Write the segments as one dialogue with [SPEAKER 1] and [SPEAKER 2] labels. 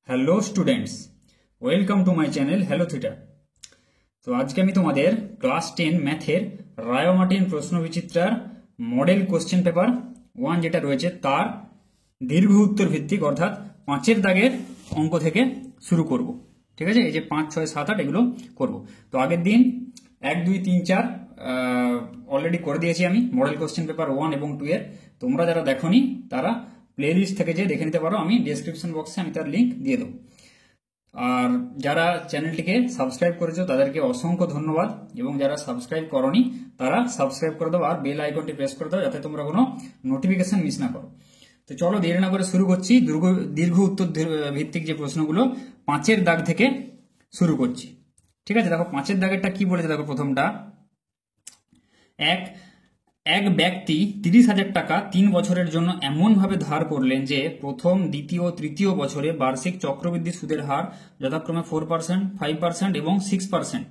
[SPEAKER 1] Hello students, welcome to my channel hello theta. তো আজকে আমি তোমাদের ক্লাস 10 ম্যাথের রায় মার্টিন প্রশ্নবিচিত্রার মডেল কোশ্চেন পেপার 1 যেটা রয়েছে তার দীর্ঘ উত্তর ভিত্তিক অর্থাৎ 5-এর দাগের অঙ্ক থেকে শুরু করব। ঠিক আছে, এই যে 5, 6, 7, 8 এগুলো করব। তো আগের দিন 1, 2, 3, 4 অলরেডি করে দিয়েছি আমি মডেল কোশ্চেন পেপার 1 এবং 2 এর। তোমরা যারা দেখোনি তারা প্লে লিস্ট থেকে যে দেখে নিতে পারো, আমি ডেসক্রিপশন বক্সে আমি তার লিঙ্ক দিয়ে দেবো। আর যারা চ্যানেলটিকে সাবস্ক্রাইব করেছো তাদেরকে অসংখ্য ধন্যবাদ, এবং যারা সাবস্ক্রাইব করনি তারা সাবস্ক্রাইব করে দাও আর বেল আইকনটি প্রেস করে দাও যাতে তোমরা কোনো নোটিফিকেশন মিস না করো। তো চলো দেরি না করে শুরু করছি। দীর্ঘ উত্তর ভিত্তিক যে প্রশ্নগুলো 5-এর দাগ থেকে শুরু করছি। ঠিক আছে, দেখো 5-এর দাগেরটা কি বলেছে। দেখো প্রথমটা, এক ব্যক্তি 30,000 টাকা 3 বছরের জন্য এমনভাবে ধার করলেন যে প্রথম, দ্বিতীয়, তৃতীয় বছরে বার্ষিক চক্রবৃদ্ধি সুদের হার যথাক্রমে 4%, 5% এবং 6%।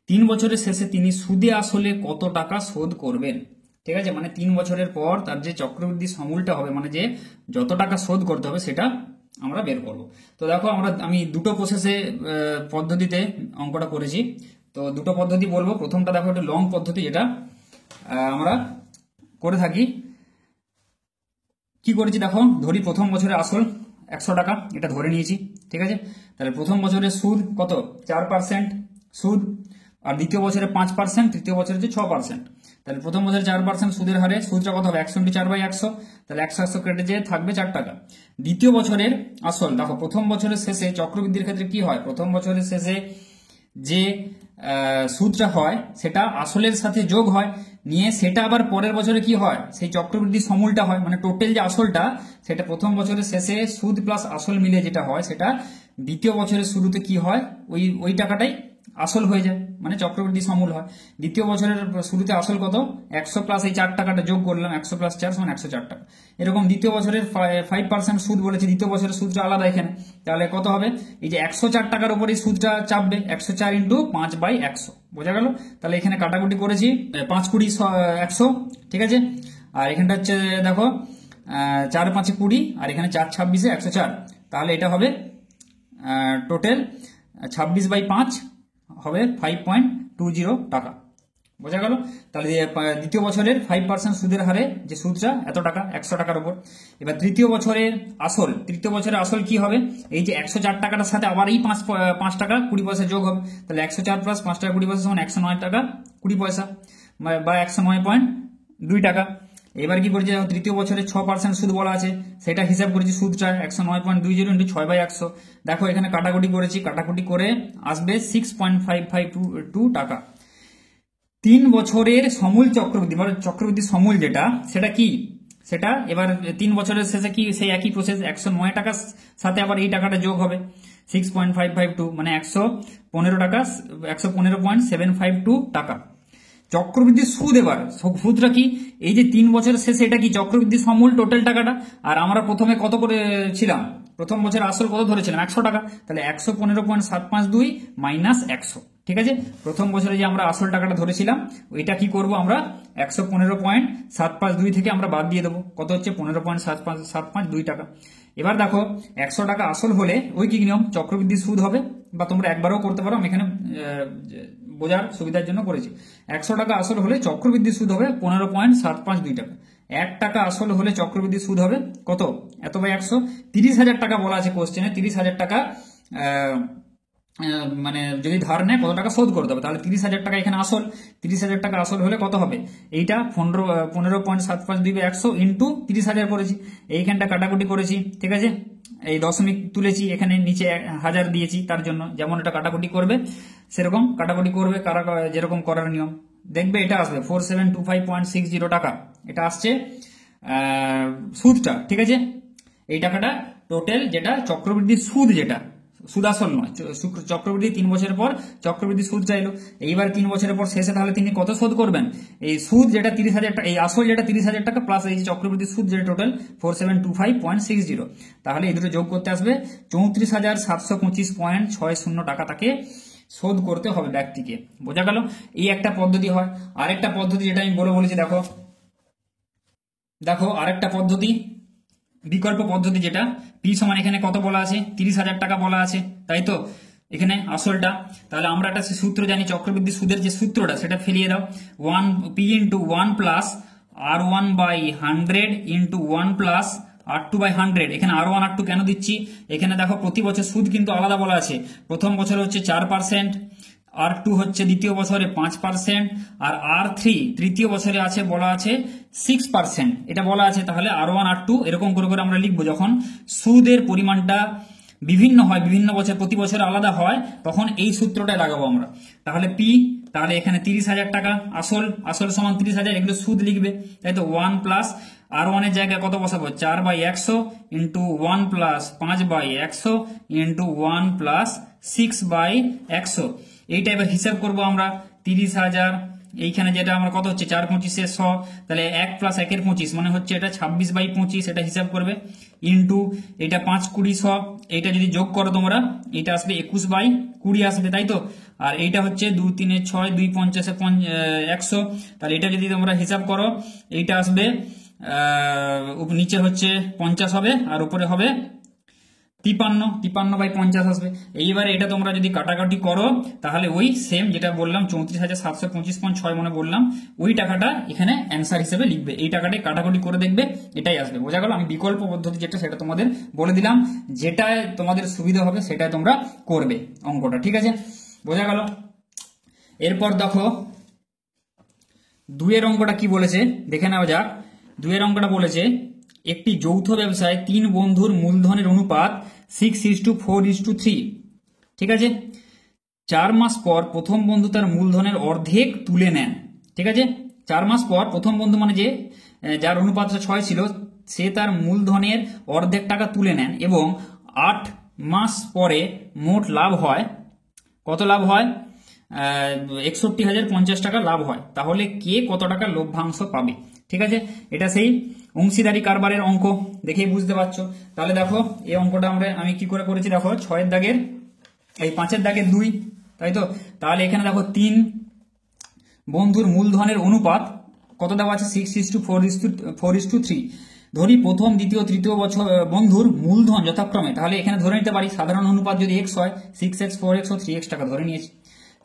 [SPEAKER 1] 3 বছরের শেষে তিনি সুদে আসলে কত টাকা শোধ করবেন। ঠিক আছে, মানে 3 বছরের পর তার যে চক্রবৃদ্ধি সমূলটা হবে, মানে যে যত টাকা শোধ করতে হবে সেটা আমরা বের করব। তো দেখো আমি দুটো প্রসেসে পদ্ধতিতে অঙ্কটা করেছি। তো দুটো পদ্ধতি বলবো। প্রথমটা দেখো একটা লং পদ্ধতি, যেটা আমরা করে থাকি। কি করেছি দেখো, ধরি প্রথম বছরের আসল 100 টাকা, এটা ধরে নিয়েছি। ঠিক আছে, তাহলে প্রথম বছরের সুদ কত, 4% সুদ, আর দ্বিতীয় বছরে 5%, তৃতীয় বছরে যে 6%। তাহলে প্রথম বছরে 4% সুদের হারে সুদটা কত হবে, 100×4/100। তাহলে 100 কেটে যেয়ে থাকবে 4 টাকা। দ্বিতীয় বছরের আসল দেখো, প্রথম বছরের শেষে চক্রবৃদ্ধির ক্ষেত্রে কি হয়, প্রথম বছরের শেষে যে সুদটা হয় সেটা আসলের সাথে যোগ হয়, নিয়ে সেটা আবার পরের বছরে কি হয়, সেই চক্রবৃদ্ধি সমূলটা হয়। মানে টোটাল যে আসলটা সেটা প্রথম বছরের শেষে সুদ প্লাস আসল মিলে যেটা হয়, সেটা দ্বিতীয় বছরের শুরুতে কি হয়, ওই টাকাটাই আসল হয়ে যায়, মানে চক্রবৃদ্ধি সমূল হয়। দ্বিতীয় বছরের শুরুতে আসল কত, 100 প্লাস এই 4 টাকাটা যোগ করলাম, 100 প্লাস 4 সমান 104 টাকা। এরকম দ্বিতীয় বছরের 5% সুদ বলেছে, দ্বিতীয় বছরের সুদটা আলাদা এখানে। তাহলে কত হবে, এই যে 104 টাকার উপর এই সুদটা চাপবে, 104 × 5/100। বোঝা গেল? তাহলে এখানে কাটাকুটি করেছি, 5 × 20 100। ঠিক আছে, আর এখানটা হচ্ছে দেখো 4 × 5 = 20, আর এখানে 4 × 26 = 104। তাহলে এটা হবে টোটাল 26/5 হবে 5.20 টাকা। বোঝা গেল? তাহলে দ্বিতীয় বছরের 5% সুদের হারে যে সুদটা এত টাকা, 100 টাকার উপর। এবার তৃতীয় বছরের আসল কি হবে, এই যে 104 টাকাটার সাথে আবার এই 5 টাকা 20 পয়সা যোগ হবে। তাহলে 104 প্লাস 5 টাকা 20 পয়সা সমান 109 টাকা 20 পয়সা, বা 109.2 টাকা। এবার কি করেছি, তৃতীয় বছরে 6% সুদ বলা আছে, সেটা হিসাব করেছি সুদটা 109.20 × 6/100। দেখো এখানে কাটাকুটি করেছি, কাটাকুটি করে আসবে 6.552 টাকা। 3 বছরের সমূল চক্রবৃদ্ধি, মানে চক্রবৃদ্ধি সমূল যেটা, সেটা কি, সেটা এবার 3 বছরের শেষে কি সেই একই প্রসেস, 109 টাকার সাথে আবার এই টাকাটা যোগ হবে 6.552, মানে 115 টাকা, 115.752 টাকা। চক্রবৃদ্ধি সুদ, এবার সুদটা কি, এই যে 3 বছরের শেষে এটা কি চক্রবৃদ্ধি সমূল টোটাল টাকাটা। আর আমরা প্রথমে কত করে ছিলাম, প্রথম বছর আসল কত ধরেছিলাম, 100 টাকা। তাহলে 115.752 মাইনাস 100। ঠিক আছে, প্রথম বছরে যে আমরা আসল টাকাটা ধরেছিলাম ওইটা কি করব আমরা, 115.752 থেকে আমরা বাদ দিয়ে দেবো, কত হচ্ছে 15.752 টাকা। এবার দেখো 100 টাকা আসল হলে ওই কি নিয়ম, চক্রবৃদ্ধি সুদ হবে, বা তোমরা একবারও করতে পারো, আমি এখানে বোঝার সুবিধার জন্য করেছি। 100 টাকা আসল হলে চক্রবৃদ্ধি সুদ হবে 15.752 টাকা। 1 টাকা আসল হলে চক্রবৃদ্ধি সুদ হবে কত, এত বাই 100। 30,000 টাকা বলা আছে কোশ্চেনে, 30,000 টাকা মানে যদি ধার নেয় কত টাকা শোধ করতে হবে, তাহলে 30,000 টাকা এখানে আসল। 30,000 টাকা আসল হলে কত হবে, এইটা 15.752/100 ইন্টু 30,000 করেছি, এইখানটা কাটাকুটি করেছি। ঠিক আছে, এই দশমিক তুলেছি, এখানে নিচে 1000 দিয়েছি, তার জন্য যেমন এটা কাটাকুটি করবে সেরকম কাটাকুটি করবে, যেরকম করার নিয়ম দেখবে এটা আসবে 4725.60 টাকা। এটা আসছে সুদটা। ঠিক আছে, এই টাকাটা টোটাল যেটা চক্রবৃদ্ধির সুদ, যেটা সুদ আসল নয়, চক্রবৃদ্ধি 3 বছরের পর চক্রবৃদ্ধি সুদ চাইলো। এইবার 3 বছরের পর শেষে তাহলে তিনি কত শোধ করবেন, এই সুদ যেটা 30,000 টাকা, এই আসল যেটা 30,000 টাকা প্লাস এই যে চক্রবৃদ্ধি সুদ যেটা টোটাল 4725.60। তাহলে এই দুটো যোগ করতে আসবে 34,725.60 টাকা তাকে শোধ করতে হবে ব্যক্তিকে। বোঝা গেল? এই একটা পদ্ধতি হয়। আরেকটা পদ্ধতি যেটা আমি বলেছি, দেখো আরেকটা পদ্ধতি বিকল্প পদ্ধতি যেটা পি সমান এখানে কত বলা আছে 30,000 টাকা বলা আছে, তাই তো এখানে আসলটা। তাহলে আমরা একটা সূত্র জানি, চক্রবৃদ্ধি সুদের যে সূত্রটা সেটা ফেলিয়ে দাও, 1 P into 1 plus R1/100 into 1 plus R2/100। এখানে R1 R2 কেন দিচ্ছি, এখানে দেখো প্রতি বছর সুদ কিন্তু আলাদা বলা আছে। প্রথম বছরে হচ্ছে 4%, R2 হচ্ছে দ্বিতীয় বছরে 5%, আর R3 তৃতীয় বছরে আছে বলা আছে 6%, এটা বলা আছে। তাহলে R1 R2 এরকম করে করে আমরা লিখবো। যখন সুদের পরিমাণটা বিভিন্ন হয়, বিভিন্ন বছর প্রতি বছর আলাদা হয়, তখন এই সূত্রটা লাগাবো আমরা। তাহলে পি, তাহলে এখানে 30,000 টাকা আসল সমান 30,000, এগুলো সুদ লিখবে, তাই তো 1 প্লাস R1 এর জায়গায় কত বসাবো 4/100 ইন্টু 1 প্লাস 5/100 ইন্টু 1 প্লাস 6/100। এইটা এবার হিসাব করবো আমরা। 30,000 এইখানে যেটা আমরা কত হচ্ছে 4/25 100, তাহলে 1 প্লাস 1 এর 25 মানে হচ্ছে এটা 26/25, এটা হিসাব করবে, ইন্টু এটা 5/20 100, এইটা যদি যোগ করো তোমরা এটা আসবে 21/20 আসবে, তাই তো। আর এইটা হচ্ছে 2 3 6 2 50 100, তাহলে এটা যদি তোমরা হিসাব করো এইটা আসবে নিচে হচ্ছে 50 হবে আর উপরে হবে 53/50 আসবে। এইবারে এটা তোমরা যদি কাটাকাটি করো তাহলে ওই সেম যেটা বললাম 34,725.6 মনে বললাম, ওই টাকাটা এখানে অ্যান্সার হিসেবে লিখবে। এই টাকাটাই কাটাকাটি করে দেখবে এটাই আসবে। বোঝা গেল? আমি বিকল্প পদ্ধতি যেটা সেটা তোমাদের বলে দিলাম, যেটায় তোমাদের সুবিধা হবে সেটাই তোমরা করবে অঙ্কটা, ঠিক আছে? বোঝা গেল? এরপর দেখো 2 এর অঙ্কটা কি বলেছে দেখে নেওয়া যাক। 2 এর অঙ্কটা বলেছে একটি যৌথ ব্যবসায় 3 বন্ধুর মূলধনের অনুপাত 6:4:3, ঠিক আছে। 4 মাস পর প্রথম বন্ধু তার মূলধনের অর্ধেক তুলে নেন, ঠিক আছে। 4 মাস পর প্রথম বন্ধু মানে যে যার অনুপাতটা 6 ছিল, সে তার মূলধনের অর্ধেক টাকা তুলে নেন এবং 8 মাস পরে মোট লাভ হয়, কত লাভ হয় 61,050 টাকা লাভ হয়। তাহলে কে কত টাকা লভ্যাংশ পাবে, ঠিক আছে। এটা সেই অংশীদারি কারবারের অঙ্ক, দেখেই বুঝতে পারছো। তাহলে দেখো এই অঙ্কটা আমি কি করে করেছি, দেখো 6 এর দাগের এই 5 এর দাগের 2, তাই তো। তাহলে এখানে দেখো 3 বন্ধুর মূলধনের অনুপাত কত দেওয়া আছে 6:4:3। ধরি প্রথম দ্বিতীয় তৃতীয় বছর বন্ধুর মূলধন যথাক্রমে, তাহলে এখানে ধরে নিতে পারি সাধারণ অনুপাত যদি x হয় 6x 4x ও 3x টাকা ধরে নিয়েছি।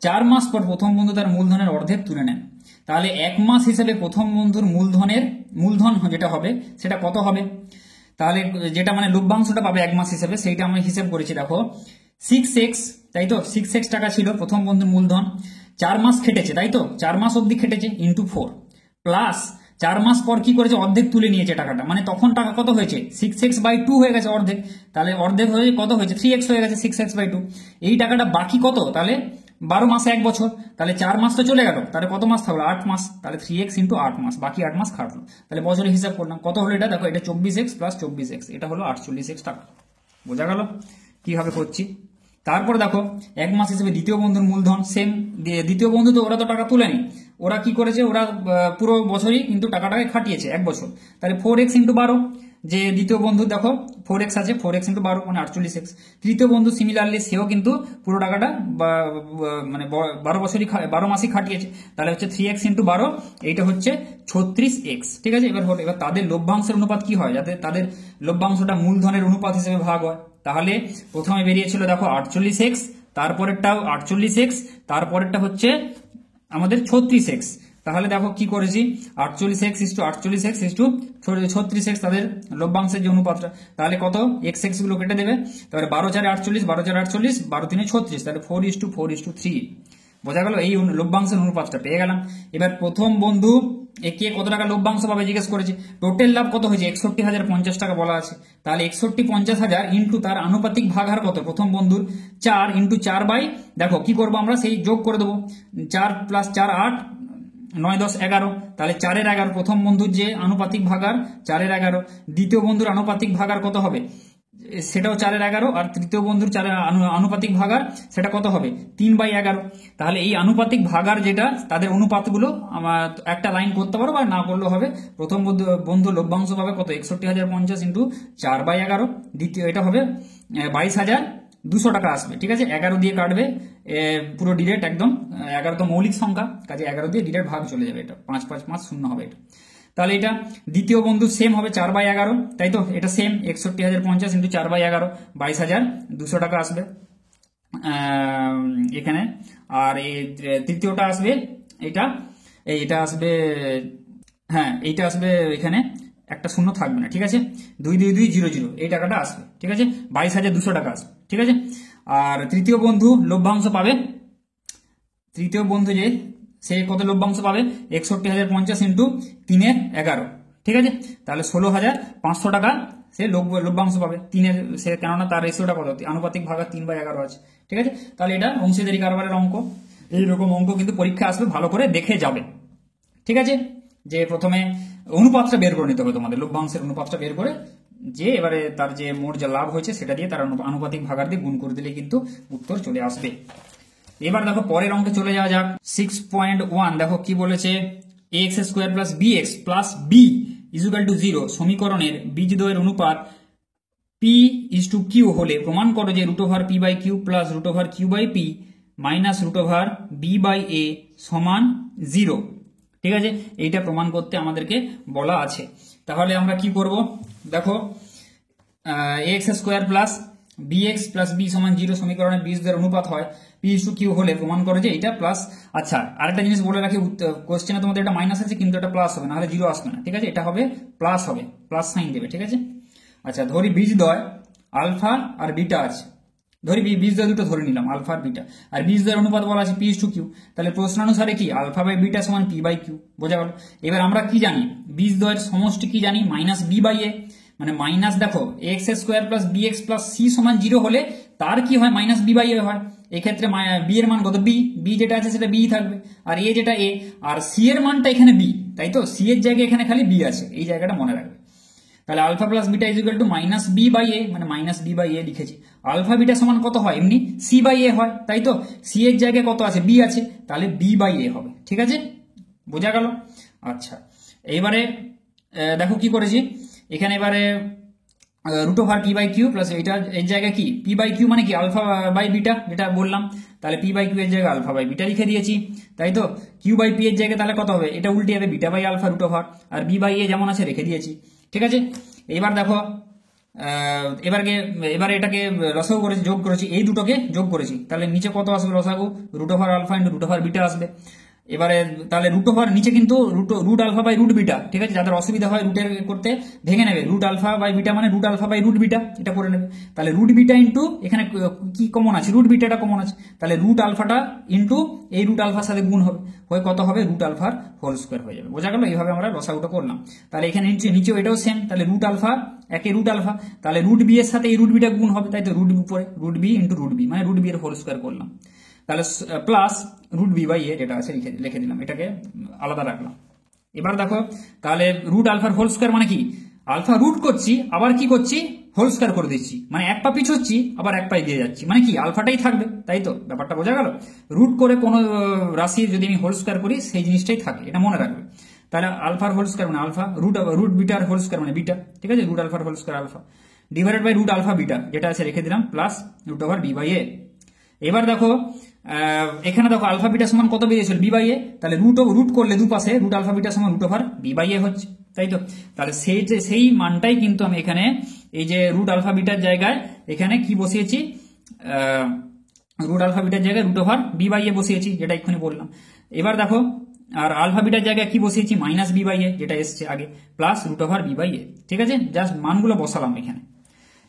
[SPEAKER 1] 4 মাস পর প্রথম বন্ধু তার মূলধনের অর্ধেক তুলে নেন, তাহলে 1 মাস হিসেবে প্রথম বন্ধুর মূলধন যেটা হবে সেটা কত হবে, তাহলে যেটা মানে লভ্যাংশটা পাবে 1 মাস হিসেবে, সেইটা আমি হিসেব করেছি। দেখো 6x, তাই তো 6x টাকা ছিল প্রথম বন্ধুর মূলধন, 4 মাস খেটেছে, তাই তো 4 মাস অবধি খেটেছে, ইন্টু 4 প্লাস 4 মাস পর কি করেছে অর্ধেক তুলে নিয়েছে টাকাটা, মানে তখন টাকা কত হয়েছে 6x/2 হয়ে গেছে অর্ধেক, তাহলে অর্ধেক হয়ে কত হয়েছে 3x হয়ে গেছে 6x/2। এই টাকাটা বাকি কত, তাহলে 12 মাসে 1 বছর, তাহলে 4 মাস তো চলে গেল, তাহলে কত মাস থাকলো 8 মাস, তাহলে 3x ইন্টু 8 মাস, বাকি 8 মাস খাটলো। তাহলে বছরে হিসাব করলাম কত হলো, এটা দেখো এটা 24x প্লাস 24x, এটা হলো 48x টাকা। বোঝা গেল কিভাবে করছি? তারপর দেখো 1 মাস হিসেবে দ্বিতীয় বন্ধুর মূলধন, সেম দ্বিতীয় বন্ধু তো ওরা তো টাকা তুলেনি, ওরা কি করেছে ওরা পুরো বছরই কিন্তু টাকাটাকে খাটিয়েছে 1 বছর, তাহলে 4x ইন্টু 12, যে দ্বিতীয় বন্ধু দেখো 4x আছে 4x ইন্টু 12 মানে 48x। তৃতীয় বন্ধু সিমিলারলি সেও কিন্তু পুরো টাকাটা মানে 12 মাসই খাটিয়েছে, তাহলে হচ্ছে 3x ইন্টু 12, এইটা হচ্ছে 36x, ঠিক আছে। এবার তাদের লভ্যাংশের অনুপাত কি হয়, যাতে তাদের লভ্যাংশটা মূলধনের অনুপাত হিসেবে ভাগ হয়। তাহলে প্রথমে বেরিয়েছিল দেখো 48x, তারপরেরটাও 48x, তারপরেরটা হচ্ছে আমাদের 36x। তাহলে দেখো কি করেছি 48x is to 48x is to 36x তাদের লভ্যাংশের যে অনুপাতটা, তাহলে কত x গুলো কেটে দেবে, তাহলে 12×4=48, 12×4=48, 12×3=36, তাহলে 4:4:3। বোঝা গেল? এই লভ্যাংশের অনুপাতটা পেয়ে গেলাম। এবার প্রথম বন্ধু একে কত টাকা লভ্যাংশ পাবে জিজ্ঞেস করেছে, টোটাল লাভ কত হয়েছে 61,050 টাকা বলা আছে, তাহলে 61,50,000 ইন্টু তার আনুপাতিক ভাগ হার কত প্রথম বন্ধুর 4 ইন্টু 4 বাই, দেখো কি করবো আমরা সেই যোগ করে দেবো, 4 + 4 8, 9 10 11, তাহলে 4/11 প্রথম বন্ধুর যে আনুপাতিক ভাগার 4/11, দ্বিতীয় বন্ধুর আনুপাতিক ভাগার কত হবে সেটাও 4/11, আর তৃতীয় বন্ধুর আনুপাতিক ভাগার সেটা কত হবে 3/11। তাহলে এই আনুপাতিক ভাগার যেটা তাদের অনুপাতগুলো আমার একটা লাইন করতে পারো বা না করলেও হবে। প্রথম বন্ধু লভ্যাংশ পাবে কত 61,050 ইন্টু 4/11, দ্বিতীয় এটা হবে 22,200 টাকা আসবে, ঠিক আছে। 11 দিয়ে কাটবে পুরো ডিরেক্ট একদম, 11 তো মৌলিক সংখ্যা, কাজে 11 দিয়ে ডিরেক্ট ভাগ চলে যাবে, এটা 5 5 5 0 হবে এটা। তাহলে এটা দ্বিতীয় বন্ধু সেম হবে 4/11, তাই তো এটা সেম 61,050 ইন্টু 4/11 22,200 টাকা আসবে এখানে। আর এই তৃতীয়টা আসবে এটা আসবে, হ্যাঁ এইটা আসবে, এখানে একটা শূন্য থাকবে না, ঠিক আছে, 22200 এই টাকাটা আসবে, ঠিক আছে, 22,200 টাকা আসবে, ঠিক আছে। আর তৃতীয় বন্ধু লভ্যাংশ পাবে, তৃতীয় বন্ধু যে সে কত লভ্যাংশ পাবে 61,050 ইন্টু 3/11, ঠিক আছে, তাহলে 16,500 টাকা সে লভ্যাংশ পাবে সে, কেননা তার রেশিওটা কত, আনুপাতিক ভাগ 3/11 আছে, ঠিক আছে। তাহলে এটা অংশীদারি কারবারের অঙ্ক। এইরকম অঙ্ক কিন্তু পরীক্ষা আসবে, ভালো করে দেখে যাবে, ঠিক আছে। যে প্রথমে অনুপাতটা বের করে নিতে হবে তোমাদের, লভ্যাংশের অনুপাতটা বের করে, যে এবারে তার যে মোট যা লাভ হয়েছে সেটা দিয়ে তার আনুপাতিক ভাগার দিয়ে গুণ করে দিলে কিন্তু উত্তর চলে আসবে। এবার দেখো পরের অঙ্কে চলে যাওয়া যাক। 6.1 দেখো কি বলেছে, ax² plus bx plus b equal to 0 সমীকরণের বীজদ্বয়ের অনুপাত p/q হলে প্রমাণ করো যে √p/q plus √q/p minus √b/a সমান 0, ঠিক আছে। এইটা প্রমাণ করতে আমাদেরকে বলা আছে। তাহলে আমরা কি করব, দেখো ax² plus bx plus b সমান 0 সমীকরণের বীজদ্বয়ের অনুপাত হয় p/q হলে প্রমাণ করো যে এটা প্লাস। আচ্ছা আরেকটা জিনিস বলে রাখি, কোশ্চেনে তোমাদের এটা মাইনাস আছে কিন্তু এটা প্লাস হবে, নাহলে 0 আসবে না, ঠিক আছে, এটা হবে প্লাস, হবে প্লাস সাইন দেবে, ঠিক আছে। আচ্ছা ধরি বীজদ্বয় আলফা আর বিটা আছে, ধরি বীজদ্বয় দুটো ধরে নিলাম আলফা আর বিটা, আর বীজদ্বয়ের অনুপাত বলা আছে p/q, তাহলে প্রশ্নানুসারে কি α/β সমান p/q, বোঝা গেল। এবার আমরা কি জানি, বীজদ্বয়ের সমষ্টি কি জানি, মাইনাস b/a, মানে মাইনাস দেখো ax² plus bx plus c সমান 0 হলে তার কি হয়, মাইনাস b/a হয়। এক্ষেত্রে b এর মান কত, b যেটা আছে সেটা b থাকবে, আর a যেটা a, আর c এর মানটা এখানে b, তাই তো, c এর জায়গায় এখানে খালি b আছে, এই জায়গাটা মনে রাখবে। তাহলে alpha plus beta equal to minus b/a, মানে মাইনাস b/a লিখেছি। আলফা বিটা সমান কত হয়, এমনি c/a হয়, তাই তো, c এর জায়গায় কত আছে, b আছে, তাহলে b/a হবে, ঠিক আছে, বোঝা গেল। আচ্ছা এইবারে দেখো কি করেছি এখানে, এবারে √p/q প্লাস এটা এর জায়গায় কি p/q মানে কি α/β যেটা বললাম, তাহলে p/q এর জায়গায় α/β লিখে দিয়েছি, তাই তো। q/p এর জায়গায় তাহলে কত হবে, এটা উল্টে যাবে β/α √, আর b/a যেমন আছে রেখে দিয়েছি, ঠিক আছে। এবার দেখো এবারে এটাকে লসাগু করেছি, যোগ করেছি, এই দুটোকে যোগ করেছি, তাহলে নিচে কত আসবে লসাগু, √α ইন্টু √β আসবে। এবারে তাহলে নিচে কিন্তু √α/√β, ঠিক আছে, যাদের অসুবিধা হয় রুটের করতে ভেঙে নেবে, √α/β মানে √α/√β এটা করে নেবে। তাহলে √β ইন্টু এখানে কি কমন আছে, √βটা কমন আছে, তাহলে √α ইন্টু এই √α সাথে গুণ হবে, হয়ে কত হবে, √α হোল স্কোয়ার হয়ে যাবে, বোঝা গেল। এইভাবে আমরা লসাগুটা করলাম। তাহলে এখানে নিচেও এটাও সেম, তাহলে √α একে √α, তাহলে √b এর সাথে এই √bটা গুণ হবে, তাই তো, উপরে √b ইন্টু √b মানে √b এর হোল স্কোয়ার করলাম, তাহলে প্লাস √b/a যেটা আছে লিখে দিলাম, এটাকে আলাদা রাখলাম। এবার দেখো তাহলে √α হোল স্কোয়ার মানে কি, আলফা রুট করছি আবার কি করছি, হোল স্কোয়ার করে দিচ্ছি, মানে এক পা পিছোচ্ছি আবার এক পায়ে দিয়ে যাচ্ছি, মানে কি আলফাটাই থাকবে, তাই তো, ব্যাপারটা বোঝা গেল। রুট করে কোনো রাশি যদি আমি হোল স্কোয়ার করি সেই জিনিসটাই থাকে, এটা মনে রাখবে। তাহলে আলফার হোল স্কোয়ার মানে আলফা, √β হোল স্কোয়ার মানে বিটা, ঠিক আছে, √α whole square alpha divided by √α/β যেটা আছে রেখে দিলাম, প্লাস √b/a। এবার দেখো এখানে দেখো আলফা বিটা সমান কত বেরিয়েছিল, b/a, তাহলে রুট করলে দুপাশে √α/β সমান √b/a হচ্ছে, তাই তো। তাহলে সেই মানটাই কিন্তু আমি এখানে এই যে √α/β জায়গায় এখানে কি বসিয়েছি, √α/β জায়গায় √b/a বসিয়েছি, যেটা এক্ষুনি বললাম। এবার দেখো আর আলফা/β জায়গায় কি বসিয়েছি, মাইনাস b/a যেটা এসছে আগে, প্লাস √b/a, ঠিক আছে, জাস্ট মানগুলো বসালাম এখানে।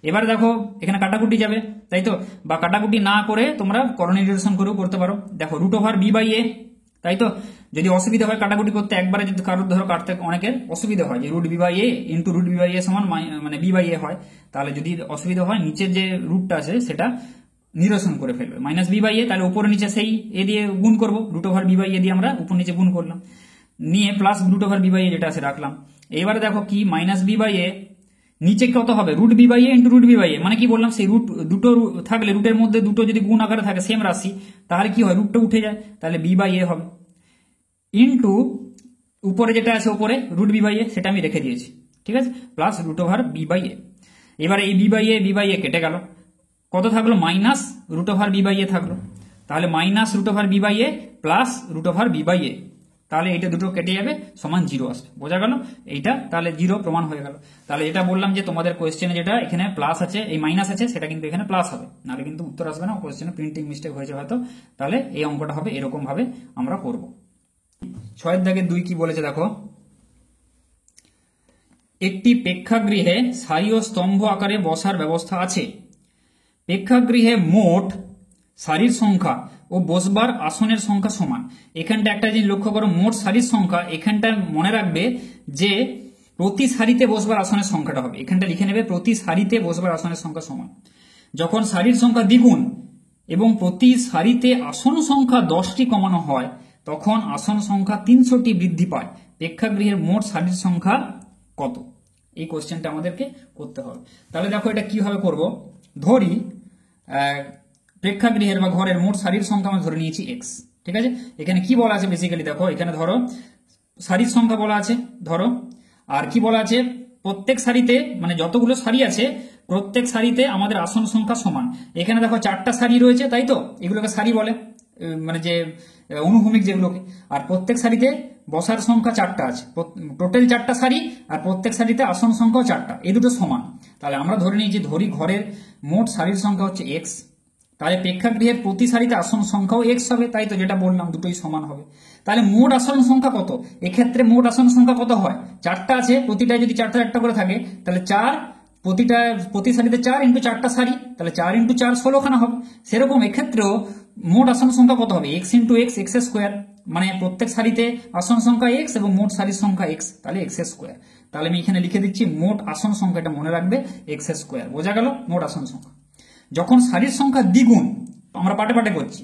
[SPEAKER 1] এবার দেখো এখানে কাটাকুটি যাবে, তাই তো, বা কাটাকুটি না করে তোমরা করোনিটেশন করেও করতে পারো। দেখো √b/a, তাই তো, যদি অসুবিধা হয় কাটাকুটি করতে, একবারে যদি কারোর ধরো কাটতে অনেকের অসুবিধা হয় যে √b/a ইন্টু √b/a সমান মানে b/a হয়, তাহলে যদি অসুবিধা হয় নিচের যে রুটটা আছে সেটা নিরসন করে ফেলবে, মাইনাস b/a, তাহলে উপরে নিচে সেই এ দিয়ে গুণ করবো, √b/a দিয়ে আমরা উপর নিচে গুণ করলাম, নিয়ে প্লাস √b/a যেটা আছে রাখলাম। এবারে দেখো কি মাইনাস b/a নিচে কত হবে, √b/a ইন্টু √b/a মানে কি বললাম, সেই রুট দুটো থাকলে রুটের মধ্যে দুটো যদি গুণ আকারে থাকে সেম রাশি, তাহলে কি হয়, রুটটা উঠে যায়, তাহলে b/a হবে, ইন্টু উপরে যেটা আছে উপরে √b/a সেটা আমি রেখে দিয়েছি, ঠিক আছে, প্লাস √b/a। এবারে এই b/a কেটে গেল, কত থাকলো, মাইনাস √b/a থাকলো, তাহলে মাইনাস √b/a প্লাস √b/a তাহলে এটা দুটো কেটে যাবে, সমান 0 আসবে। বোঝা গেল? এইটা তাহলে 0 প্রমাণ হয়ে গেল। তাহলে এটা বললাম যে তোমাদের কোয়েশ্চেনে যেটা এখানে প্লাস আছে, এই মাইনাস আছে, সেটা কিন্তু এখানে প্লাস হবে, নাহলে কিন্তু উত্তর আসবে না। কোয়েশ্চেনে প্রিন্টিং মিস্টেক হয়েছে হয়তো। তাহলে এই অঙ্কটা হবে এরকম ভাবে আমরা করব। 6 দাগে 2 কি বলেছে দেখো, একটি প্রেক্ষাগৃহে সারি ও স্তম্ভ আকারে বসার ব্যবস্থা আছে। প্রেক্ষাগৃহে মোট সারির সংখ্যা ও বসবার আসনের সংখ্যা সমান। এখানটা একটা জিনিস লক্ষ্য করো, মোট সারির সংখ্যা, এখানটা মনে রাখবে যে প্রতি সারিতে বসবার আসনের সংখ্যাটা হবে, এখানটা লিখে নেবে প্রতি সারিতে বসবার আসনের সংখ্যা সমান। যখন সারির সংখ্যা দ্বিগুণ এবং প্রতি সারিতে আসন সংখ্যা 10টি কমানো হয়, তখন আসন সংখ্যা 300টি বৃদ্ধি পায়। প্রেক্ষাগৃহের মোট সারির সংখ্যা কত? এই কোশ্চেনটা আমাদেরকে করতে হবে। তাহলে দেখো এটা কিভাবে করব। ধরি প্রেক্ষাগৃহের বা ঘরের মোট সারির সংখ্যা আমরা ধরে নিয়েছি x। ঠিক আছে, এখানে কি বলা আছে বেসিক্যালি দেখো, এখানে ধরো সারির সংখ্যা বলা আছে ধরো, আর কি বলা আছে, প্রত্যেক সারিতে মানে যতগুলো সারি আছে প্রত্যেক সারিতে আমাদের আসন সংখ্যা সমান। এখানে দেখো 4টা সারি রয়েছে, তাই তো, এগুলোকে সারি বলে, মানে যে অনুভূমিক যেগুলোকে। আর প্রত্যেক সারিতে বসার সংখ্যা 4টা আছে, টোটাল 4টা সারি, আর প্রত্যেক সারিতে আসন সংখ্যাও 4টা, এই দুটো সমান। তাহলে আমরা ধরে নিই যে ধরি ঘরের মোট সারির সংখ্যা হচ্ছে x, তাহলে প্রেক্ষাগৃহের প্রতি সারিতে আসন সংখ্যাও x হবে, তাই তো, যেটা বললাম দুটোই সমান হবে। তাহলে মোট আসন সংখ্যা কত? এক্ষেত্রে মোট আসন সংখ্যা কত হয়? 4টা আছে, প্রতিটায় যদি 4টা করে থাকে, তাহলে 4 প্রতি সারিতে 4 ইন্টু 4টা সারি, তাহলে 4 ইন্টু 4 16খানা হবে। সেরকম এক্ষেত্রেও মোট আসন সংখ্যা কত হবে? x into x, x square, মানে প্রত্যেক সারিতে আসন সংখ্যা x এবং মোট সারির সংখ্যা x, তাহলে x স্কোয়ার। তাহলে আমি এখানে লিখে দিচ্ছি মোট আসন সংখ্যাটা মনে রাখবে x স্কোয়ার। বোঝা গেল? মোট আসন সংখ্যা। যখন সারির সংখ্যা দ্বিগুণ, আমরা পাটে পাটে করছি,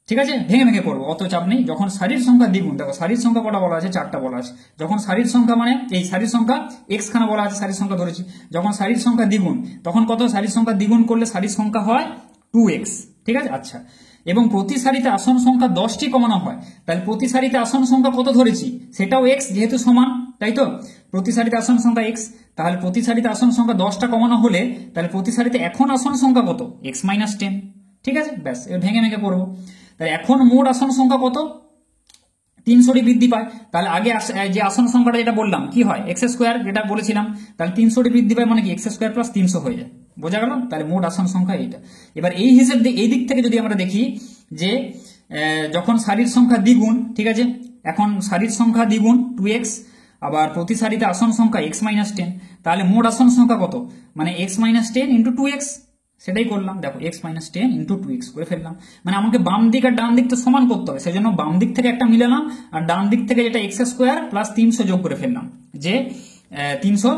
[SPEAKER 1] ঠিক আছে, ভেঙে ভেঙে করবো, অত চাপ নেই। যখন সারির সংখ্যা দ্বিগুণ, দেখো সারির সংখ্যা কটা বলা আছে? 4টা বলা আছে। যখন সারির সংখ্যা মানে এই সারির সংখ্যা x খানা বলা আছে, সারির সংখ্যা ধরেছি। যখন সারির সংখ্যা দ্বিগুণ, তখন কত? সারির সংখ্যা দ্বিগুণ করলে সারির সংখ্যা হয় 2x। ঠিক আছে, আচ্ছা। এবং প্রতি সারিতে আসন সংখ্যা 10টি কমানো হয়, তাহলে প্রতি সারিতে আসন সংখ্যা কত ধরেছি? সেটাও x, যেহেতু সমান, তাই তো, প্রতি সারিতে আসন সংখ্যা x। তাহলে প্রতি সারিতে আসন সংখ্যা 10টা কমানো হলে তাহলে প্রতি সারিতে এখন আসন সংখ্যা কত? x - 10। ঠিক আছে, ব্যাস, এবার ভেঙে ভেঙে করবো। তাহলে এখন মোট আসন সংখ্যা কত? 300টি বৃদ্ধি পায়। তাহলে আগে যে আসন সংখ্যাটা যেটা বললাম কি হয়? x স্কোয়ার, যেটা বলেছিলাম, তাহলে 300টি বৃদ্ধি পায় মানে কি x স্কোয়ার প্লাস 300 হয়ে যায়। বোঝা গেল? তাহলে মোট আসন সংখ্যা এইটা। এবার এই হিসেব এই দিক থেকে যদি আমরা দেখি যে যখন সারির সংখ্যা দ্বিগুণ, ঠিক আছে, এখন সারির সংখ্যা দ্বিগুণ 2x, আবার প্রতি সারিতে আসন সংখ্যা x - 10, তাহলে মোট আসন সংখ্যা কত? মানে x - 10 ইন্টু 2x, সেটাই করলাম। দেখো x - 10 ইন্টু 2x করে ফেললাম। মানে আমাকে বাম দিক আর ডান দিকটা সমান করতে হবে, সেই জন্য বাম দিক থেকে একটা মিলালাম, আর ডান দিক থেকে যেটা x স্কোয়ার প্লাস 300 যোগ করে ফেললাম, যে 300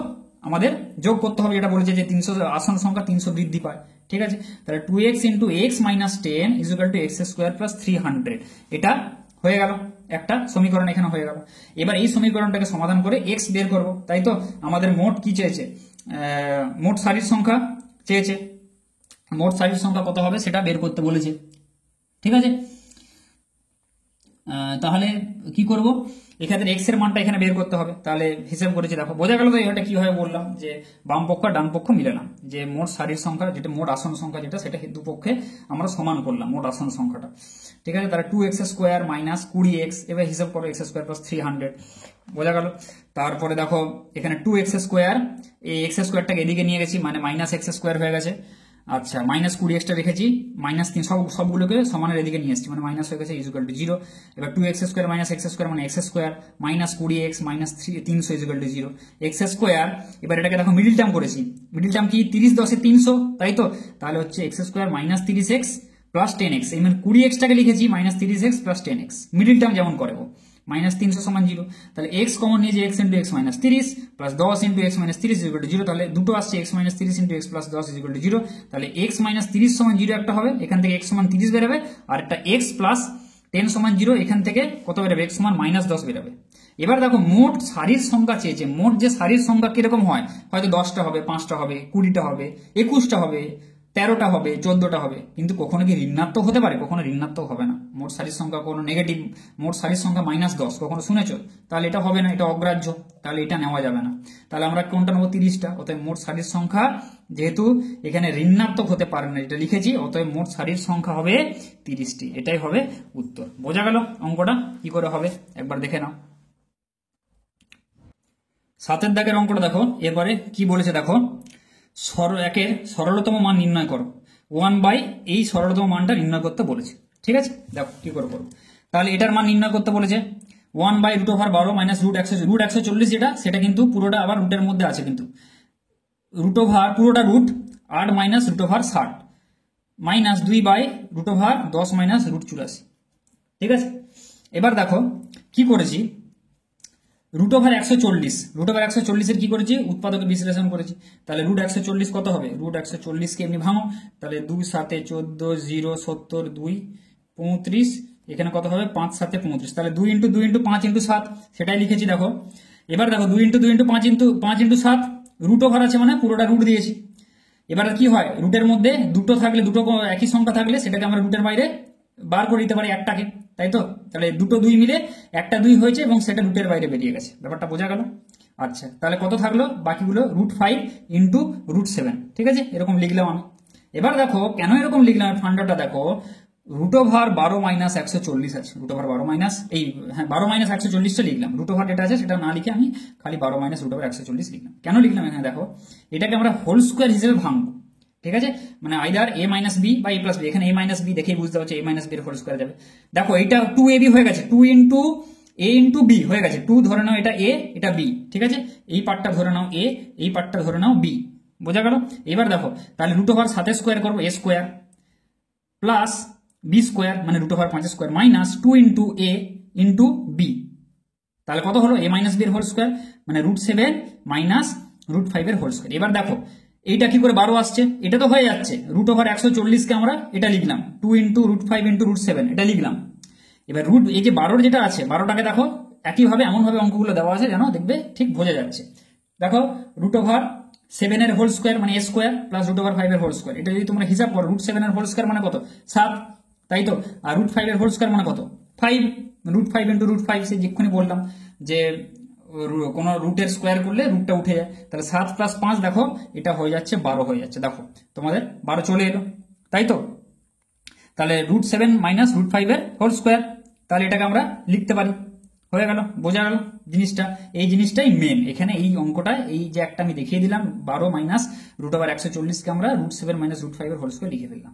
[SPEAKER 1] আমাদের যোগ করতে হবে, যেটা বলেছে যে 300 আসন সংখ্যা 300 বৃদ্ধি পায়। ঠিক আছে, তাহলে 2x into x - 10 is equal to x square plus 300। এটা হয়ে গেল, একটা সমীকরণ এখানে হয়ে গেল। এবার এই সমীকরণটাকে সমাধান করে x বের করব, তাই তো। আমাদের মোট কি চেয়েছে? মোট সারির সংখ্যা চেয়েছে। মোট সারির সংখ্যা কত হবে সেটা বের করতে বলেছে। ঠিক আছে, তাহলে কি করব? এক্ষেত্রে x এর মানটা এখানে বের করতে হবে। তাহলে হিসাব করেছি, দেখো বোঝা গেল তো এটা কিভাবে বললাম, যে বাম পক্ষ আর ডান পক্ষ মিলালাম, যে মোট সারির সংখ্যা যেটা মোট আসন সংখ্যা যেটা, সেটা দুপক্ষে আমরা সমান করলাম মোট আসন সংখ্যাটা। ঠিক আছে, তাহলে 2x স্কোয়ার মাইনাস 20x, এবার হিসাব করো x স্কোয়ার প্লাস 300। বোঝা গেল? তারপরে দেখো এখানে 2x স্কোয়ার, এই x স্কোয়ারটাকে এদিকে নিয়ে গেছি, মানে মাইনাস x স্কোয়ার হয়ে গেছে। আচ্ছা, মাইনাস 20xটা রেখেছি, মাইনাস 3 সবগুলোকে সমানের এদিকে নিয়ে এসেছি, মানে মাইনাস হয়ে গেছে ইজ ইকুয়াল টু 0। এবার 2x square minus x square মানে x square minus 20x minus 300 is equal to 0। x square, এবার এটাকে দেখো মিডিল টার্ম করেছি, মিডিল টার্ম কি? 30 10 300, তাই তো। তাহলে হচ্ছে x square minus 30x plus 10x, এই মানে 20xটাকে লিখেছি minus 30x plus 10x, middle term যেমন করে মাইনাস 300 সমান 0। তাহলে x কমন নিয়ে যে x into x minus 30 plus 10 into x minus 30 is equal to 0। তাহলে দুটো আসছে x minus 30 into x plus 10 is equal to 0। তাহলে x মাইনাস 30 সমান 0 একটা হবে, এখান থেকে x সমান 30 বেরোবে, আর একটা x প্লাস 10 সমান 0, এখান থেকে কত বেরোবে? x সমান মাইনাস 10 বেরোবে। এবার দেখো মোট সারির সংখ্যা চেয়েছে, মোট যে সারির সংখ্যা কিরকম হয়? হয়তো 10টা হবে, 5টা হবে, 20টা হবে, 21টা হবে, 13টা হবে, 14টা হবে, কিন্তু কখনো কি ঋণাত্মক হতে পারে? কখনো ঋণাত্মক হবে না। মোট সারির সংখ্যা কোনো নেগেটিভ, মোট সারির সংখ্যা -10 কখনো শুনেছো? তাহলে এটা হবে না, এটা অগ্রাহ্য, তাহলে এটা নেওয়া যাবে না। তাহলে আমরা কোনটা নেবো? 30টা। অতএব মোট সারির সংখ্যা যেহেতু এখানে ঋণাত্মক হতে পারে না, এটা লিখেছি, অতএব মোট সারির সংখ্যা হবে 30টি। এটাই হবে উত্তর। বোঝা গেল অঙ্কটা কি করে হবে? একবার দেখে নাও। 7 দাগের অঙ্কটা দেখো। এরপরে কি বলেছে দেখো, একের সরলতম মান নির্ণয় করো। 1/, এই সরলতম মানটা নির্ণয় করতে বলেছে। ঠিক আছে, দেখো কি করে করো। তাহলে এটার মান নির্ণয় করতে বলেছে 1/√12 মাইনাস √140 যেটা, সেটা কিন্তু পুরোটা আবার রুটের মধ্যে আছে, কিন্তু √ পুরোটা রুট 8 মাইনাস √60 মাইনাস 2/√10 মাইনাস √84। ঠিক আছে, এবার দেখো কি করেছি, √140 এর কি করেছি? উৎপাদকে বিশ্লেষণ করেছি। তাহলে √140 কত হবে? √140 কে এমনি ভাঙো, তাহলে 2 7 14 0 70 2 35, এখানে কত হবে? 5 7 35, তাহলে 2 × 2 × 5 × 7, সেটাই লিখেছি দেখো। এবার দেখো 2 × 2 × 5 × 7, √ আছে মানে পুরোটা রুট দিয়েছি। এবার কি হয়, রুটের মধ্যে দুটো থাকলে, দুটো একই সংখ্যা থাকলে সেটাকে আমরা রুটের বাইরে বার করে দিতে পারি একটাকে, তাই তো? তাহলে দুটো 2 মিলে একটা 2 হয়েছে এবং সেটা রুটের বাইরে বেরিয়ে গেছে। ব্যাপারটা বোঝা গেল? আচ্ছা, তাহলে কত থাকলো বাকিগুলো? √5 × √7। ঠিক আছে, এরকম লিখলাম আমি। এবার দেখো কেন এরকম লিখলাম, ফান্ডাটা দেখো, √12 মাইনাস 140 আছে, √12 মাইনাস এই, হ্যাঁ 12 মাইনাস 140টা লিখলাম। √ যেটা আছে সেটা না লিখে আমি খালি 12 মাইনাস √140 লিখলাম। কেন লিখলাম এখানে দেখো, এটাকে আমরা হোল স্কোয়ার হিসেবে ভাঙবো। ঠিক আছে, মানে আইদার a - b বা a + b, এখানে a - b দেখেই বুঝতে পারছো a - b এর হোল স্কোয়ার যাবে। দেখো এটা 2ab হয়ে গেছে, 2 × a × b হয়ে গেছে। 2 ধরে নাও এটা a, এটা b। ঠিক আছে, এই পার্টটা ধরে নাও a, এই পার্টটা ধরে নাও b। বোঝা গেল? এবার দেখো তাহলে √7 স্কোয়ার করবো, a square plus b square মানে √5 স্কোয়ার মাইনাস 2 × a × b। তাহলে কত হলো? a - b এর হোল স্কোয়ার মানে √7 মাইনাস √5 এর হোল স্কোয়ার। এবার দেখো এইটা কি করে 12 আসছে? এটা তো হয়ে যাচ্ছে। √140 কে আমরা এটা লিখলাম 2 × √5 × √7, এটা লিখলাম। এবার এই যে 12 যেটা আছে, 12টাকে দেখো একইভাবে এমনভাবে অঙ্কগুলো দেওয়া আছে যেন দেখবে ঠিক বোঝা যাচ্ছে। দেখো √7 এর হোল স্কোয়ার মানে a স্কোয়ার প্লাস √5 এর হোল স্কোয়ার, এটা যদি তোমরা হিসাব করো, √7 এর হোল স্কোয়ার মানে কত? 7, তাই তো? আর √5 এর হোল স্কোয়ার মানে কত? 5। √5 × √5, সে যেক্ষুনি বললাম যে কোন রুটের স্কোয়ার করলে রুটটা উঠে যায়। তাহলে 7 + 5 দেখো এটা হয়ে যাচ্ছে 12 হয়ে যাচ্ছে। দেখো তোমাদের 12 চলে এলো, তাই তো? তাহলে √7 মাইনাস √5 এর হোল স্কোয়ার, তাহলে এটাকে আমরা লিখতে পারি। হয়ে গেল? বোঝা গেল জিনিসটা? এই জিনিসটাই মেন এখানে, এই অঙ্কটা, এই যে একটা আমি দেখিয়ে দিলাম 12 মাইনাস √140 কে আমরা √7 মাইনাস √5 এর হোল স্কোয়ার লিখে ফেললাম।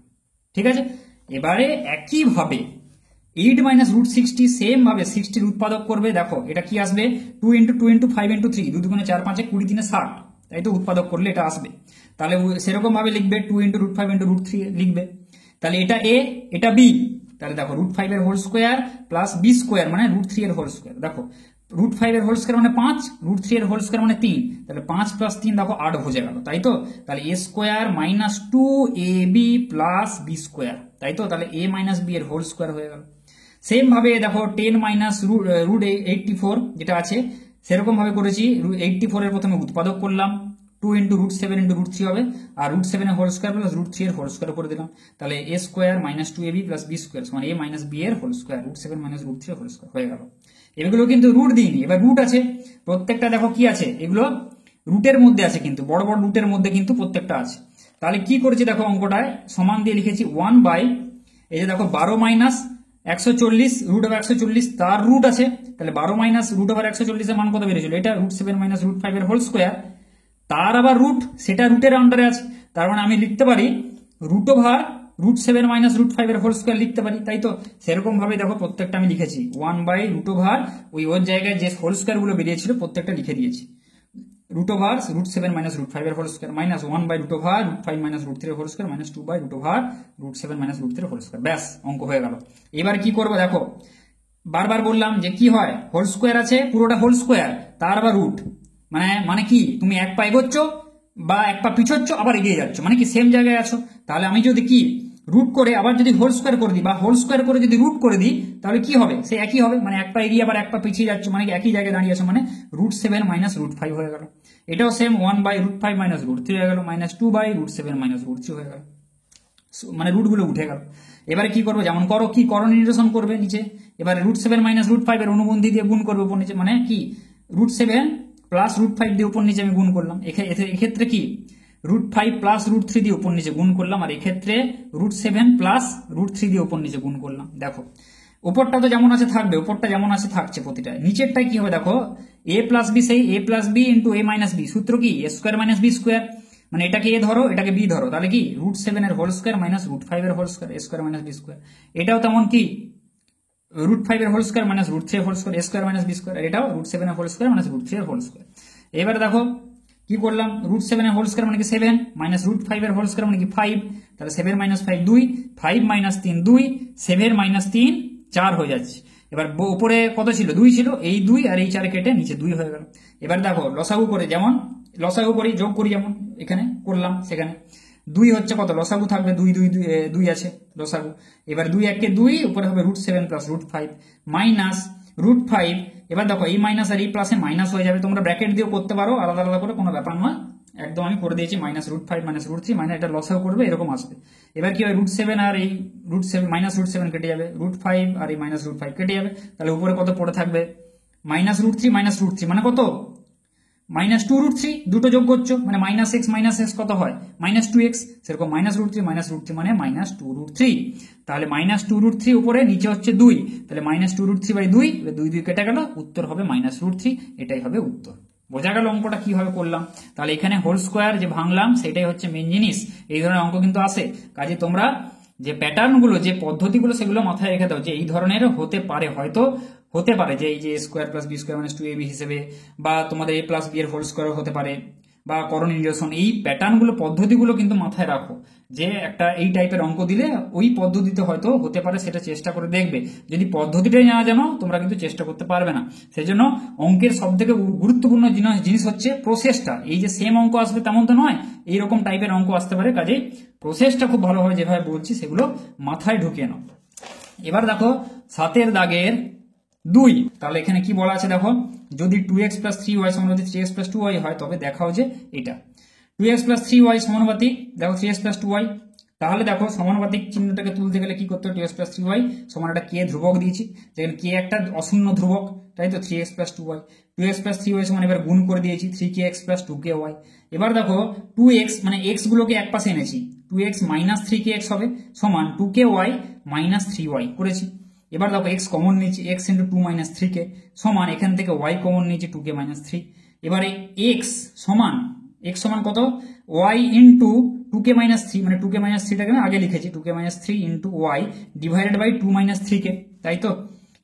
[SPEAKER 1] ঠিক আছে, এবারে একইভাবে 8 মাইনাস √60 সেম ভাবে 60 উৎপাদক করবে। দেখো এটা কি আসবে? 2 × 2 × 5 × 3, 2 × 4 5 20 3 60, তাই তো? উৎপাদক করলে এটা আসবে। তাহলে সেরকম ভাবে লিখবে 2 × √5 × √3 লিখবে। তাহলে এটা a, এটা b। তাহলে দেখো √5 এর whole square plus b square মানে √3 এর হোল স্কোয়ার। দেখো √5 এর হোল স্কোয়ার মানে 5, √3 এর হোল স্কোয়ার মানে 3, তাহলে 5 + 3 দেখো 8 হয়ে গেল, তাই তো? তাহলে a square minus 2ab plus b square, তাই তো? তাহলে a - b এর হোল স্কোয়ার হয়ে গেল। সেম ভাবে দেখো 10 মাইনাস √84 যেটা আছে সেরকম ভাবে করেছি। 84 এর প্রথমে উৎপাদক করলাম, 2 × √7 × √3 হবে, আর √7 এর হোল স্কোয়ার প্লাস √3 এর হোল স্কোয়ার করে দিলাম। তাহলে a square minus 2ab plus b square সমান a - b এর হোল স্কোয়ার, √7 মাইনাস √3 এর হোল স্কোয়ার হয়ে গেল। এগুলো কিন্তু রুট দিইনি, এবার রুট আছে প্রত্যেকটা। দেখো কি আছে, এগুলো রুটের মধ্যে আছে, কিন্তু বড় বড় রুটের মধ্যে কিন্তু প্রত্যেকটা আছে। তাহলে কি করেছি দেখো, অঙ্কটায় সমান দিয়ে লিখেছি 1/, এই যে দেখো 12 মাইনাস 140 √140 তার রুট আছে, তাহলে 12 মাইনাস √140 এর মান কত বেরিয়েছিল? এটা √7 মাইনাস √5 এর হোল স্কোয়ার, তার আবার রুট, সেটা রুটের আন্ডারে আছে। তার মানে আমি লিখতে পারি √7 মাইনাস √5 এর হোল স্কোয়ার লিখতে পারি, তাই তো? সেরকম ভাবে দেখো প্রত্যেকটা আমি লিখেছি 1/√, ওর জায়গায় যে হোল স্কোয়ার গুলো বেরিয়েছিল প্রত্যেকটা লিখে দিয়েছি। √7 মাইনাস √5 এর হোল স্কোয়ার মাইনাস 1/√5 মাইনাস √3 এর হোল স্কোয়ার মাইনাস 2/√7 মাইনাস √3 এর হোল স্কোয়ার। ব্যাস, অঙ্ক হয়ে গেল। এবার কি করবো দেখো, বারবার বললাম যে কি হয়, হোল স্কোয়ার আছে পুরোটা হোল স্কোয়ার, তার আবার রুট, মানে কি তুমি এক পা এগোচ্ছ বা এক পা পিছোচ্ছ আবার এগিয়ে যাচ্ছ, মানে কি সেম জায়গায় আছো। তাহলে আমি যদি কি রুট করে আবার যদি হোল স্কোয়ার করে দিই বা হোল স্কোয়ার করে যদি রুট করে দিই, তাহলে কি হবে? সে একই হবে, মানে এক পা এগিয়ে আবার এক পা পিছিয়ে যাচ্ছ, মানে কি একই জায়গায় দাঁড়িয়ে আছো, মানে √7 মাইনাস √5 হয়ে গেল। এটাও সেম 1/√5 মাইনাস √3 হয়ে গেল, মাইনাস 2/√7 মাইনাস √3 হয়ে গেল। মানে রুটগুলো উঠে গেল। এবারে কি করবো, যেমন কি করো নির্দেশন করবে নিচে, এবারে √7 মাইনাস √5 এর অনুবন্ধী দিয়ে গুণ করবে উপর নিচে, মানে কি √7 প্লাস √5 দিয়ে উপর নিচে আমি গুণ করলাম। এক্ষেত্রে কি √5 প্লাস √3 দিয়ে উপর নিচে গুণ করলাম, আর এক্ষেত্রে √7 প্লাস √3 দিয়ে উপর নিচে গুণ করলাম। দেখো উপরটা তো যেমন আছে থাকবে, উপরটা যেমন আছে থাকছে প্রতিটা, নিচেরটাই কি হবে দেখো a প্লাস বি, সেই a plus b into a minus b, সূত্র কি a square minus b square, মানে এটাকে a ধরো এটাকে b ধরো, তাহলে কি √7 এর হোল স্কোয়ার মাইনাস √5 এর whole square, a square minus b square. এটাও তেমন কি √5 এর হোল স্কোয়ার মাইনাস √3 এর whole square, a square minus b square, এটাও √7 এর হোল স্কোয়ার মাইনাস √3 এর হোল স্কোয়ার। এবারে দেখো কি করলাম, √7 এর হোল স্কোয়ার মানে কি 7 মাইনাস √5 এর হোল স্কোয়ার মানে কি 5, তাহলে 7 মাইনাস 5 2, 5 মাইনাস 3 2, 7 মাইনাস 3 4 হয়ে যাচ্ছে। এবার উপরে কত ছিল 2 ছিল, এই 2 আর এই 4 কেটে নিচে 2 হয়ে গেল। এবার দেখো লসাগু করে, যেমন লসাগু করি যোগ করি, যেমন এখানে করলাম সেখানে 2 হচ্ছে কত, লসাগু থাকবে 2 2 2 আছে লসাগু। এবার 2 1 কে 2, উপরে হবে √7 প্লাস √5 মাইনাস √5। এবার দেখো এই মাইনাস আর এই প্লাসে মাইনাস হয়ে যাবে, তোমরা ব্র্যাকেট দিয়েও করতে পারো, আলাদা আলাদা করে কোনো ব্যাপার নয়, একদম আমি করে দিয়েছি মাইনাস √5 মাইনাস √3 মানে এটা লসাগু করবে এরকম আসবে। এবার কি হয় √7 আর এই √7 মাইনাস √7 কেটে যাবে, √5 আর এই মাইনাস √5 কেটে যাবে, তাহলে উপরে কত পড়ে থাকবে মাইনাস √3 মানে কত মাইনাস 2√3, দুটো যোগ করছো মানে মাইনাস x কত হয় মাইনাস 2x, সেরকম মাইনাস √3 মানে মাইনাস 2√3, তাহলে মাইনাস 2√3 উপরে নিচে হচ্ছে 2, তাহলে মাইনাস 2√3 বাই 2, 2 2 কেটে গেল, উত্তর হবে মাইনাস √3, এটাই হবে উত্তর। বোঝা গেল অঙ্কটা কিভাবে করলাম? তাহলে এখানে হোল স্কোয়ার যে ভাঙলাম সেটাই হচ্ছে মেন জিনিস, এই ধরনের অঙ্ক কিন্তু আসে, কাজে তোমরা যে প্যাটার্নগুলো যে পদ্ধতিগুলো সেগুলো মাথায় রেখে দাও যে এই ধরনের হতে পারে, হয়তো হতে পারে যে এই যে square plus b square minus 2ab হিসেবে, বা তোমাদের a প্লাস বি এর হোল স্কোয়ার হতে পারে, বা করণ নির্দেশন, এই প্যাটার্নগুলো পদ্ধতিগুলো কিন্তু মাথায় রাখো, যে একটা এই টাইপের অঙ্ক দিলে ওই পদ্ধতিতে হয়তো হতে পারে, সেটা চেষ্টা করে দেখবে। যদি পদ্ধতিটাই না জানো তোমরা কিন্তু চেষ্টা করতে পারবে না। সেই জন্য অঙ্কের সব থেকে গুরুত্বপূর্ণ জিনিস হচ্ছে প্রসেসটা, এই যে সেম অঙ্ক আসবে তেমন তো নয়, এইরকম টাইপের অঙ্ক আসতে পারে, কাজে প্রসেসটা খুব ভালোভাবে যেভাবে বলছি সেগুলো মাথায় ঢুকিয়ে নাও। এবার দেখো 7 দাগের 2, তাহলে এখানে কি বলা আছে দেখো, যদি 2x প্লাস 3y সমানুপাতিক 3x প্লাস 2y হয় তবে দেখাও যে এটা 2x প্লাস 3y সমানুপাতিক, দেখো 3x প্লাস 2y, তাহলে দেখো সমানুপাতিক চিহ্নটাকে তুলতে গেলে কি করতে হবে, 2x প্লাস 3y সমান একটা k ধ্রুবক দিয়েছি, যেখানে k একটা অশূন্য ধ্রুবক, তাই তো 3x plus 2y, 2x plus 3y সমান এবার গুণ করে দিয়েছি 3kx প্লাস 2ky। এবার দেখো 2x মানে x গুলোকে এক পাশে এনেছি, 2x মাইনাস 3kx হবে সমান 2ky মাইনাস 3y করেছি। এবার দেখো x কমন নিয়েছি, x ইন্টু 2 মাইনাস 3k সমান এখান থেকে y কমন নিয়েছি 2k মাইনাস 3। এবারে x সমান কত, y ইন্টু 2k মাইনাস 3, মানে 2k মাইনাস 3টাকে আমি আগে লিখেছি, 2k minus 3 into y divided by 2 minus 3k, তাই তো।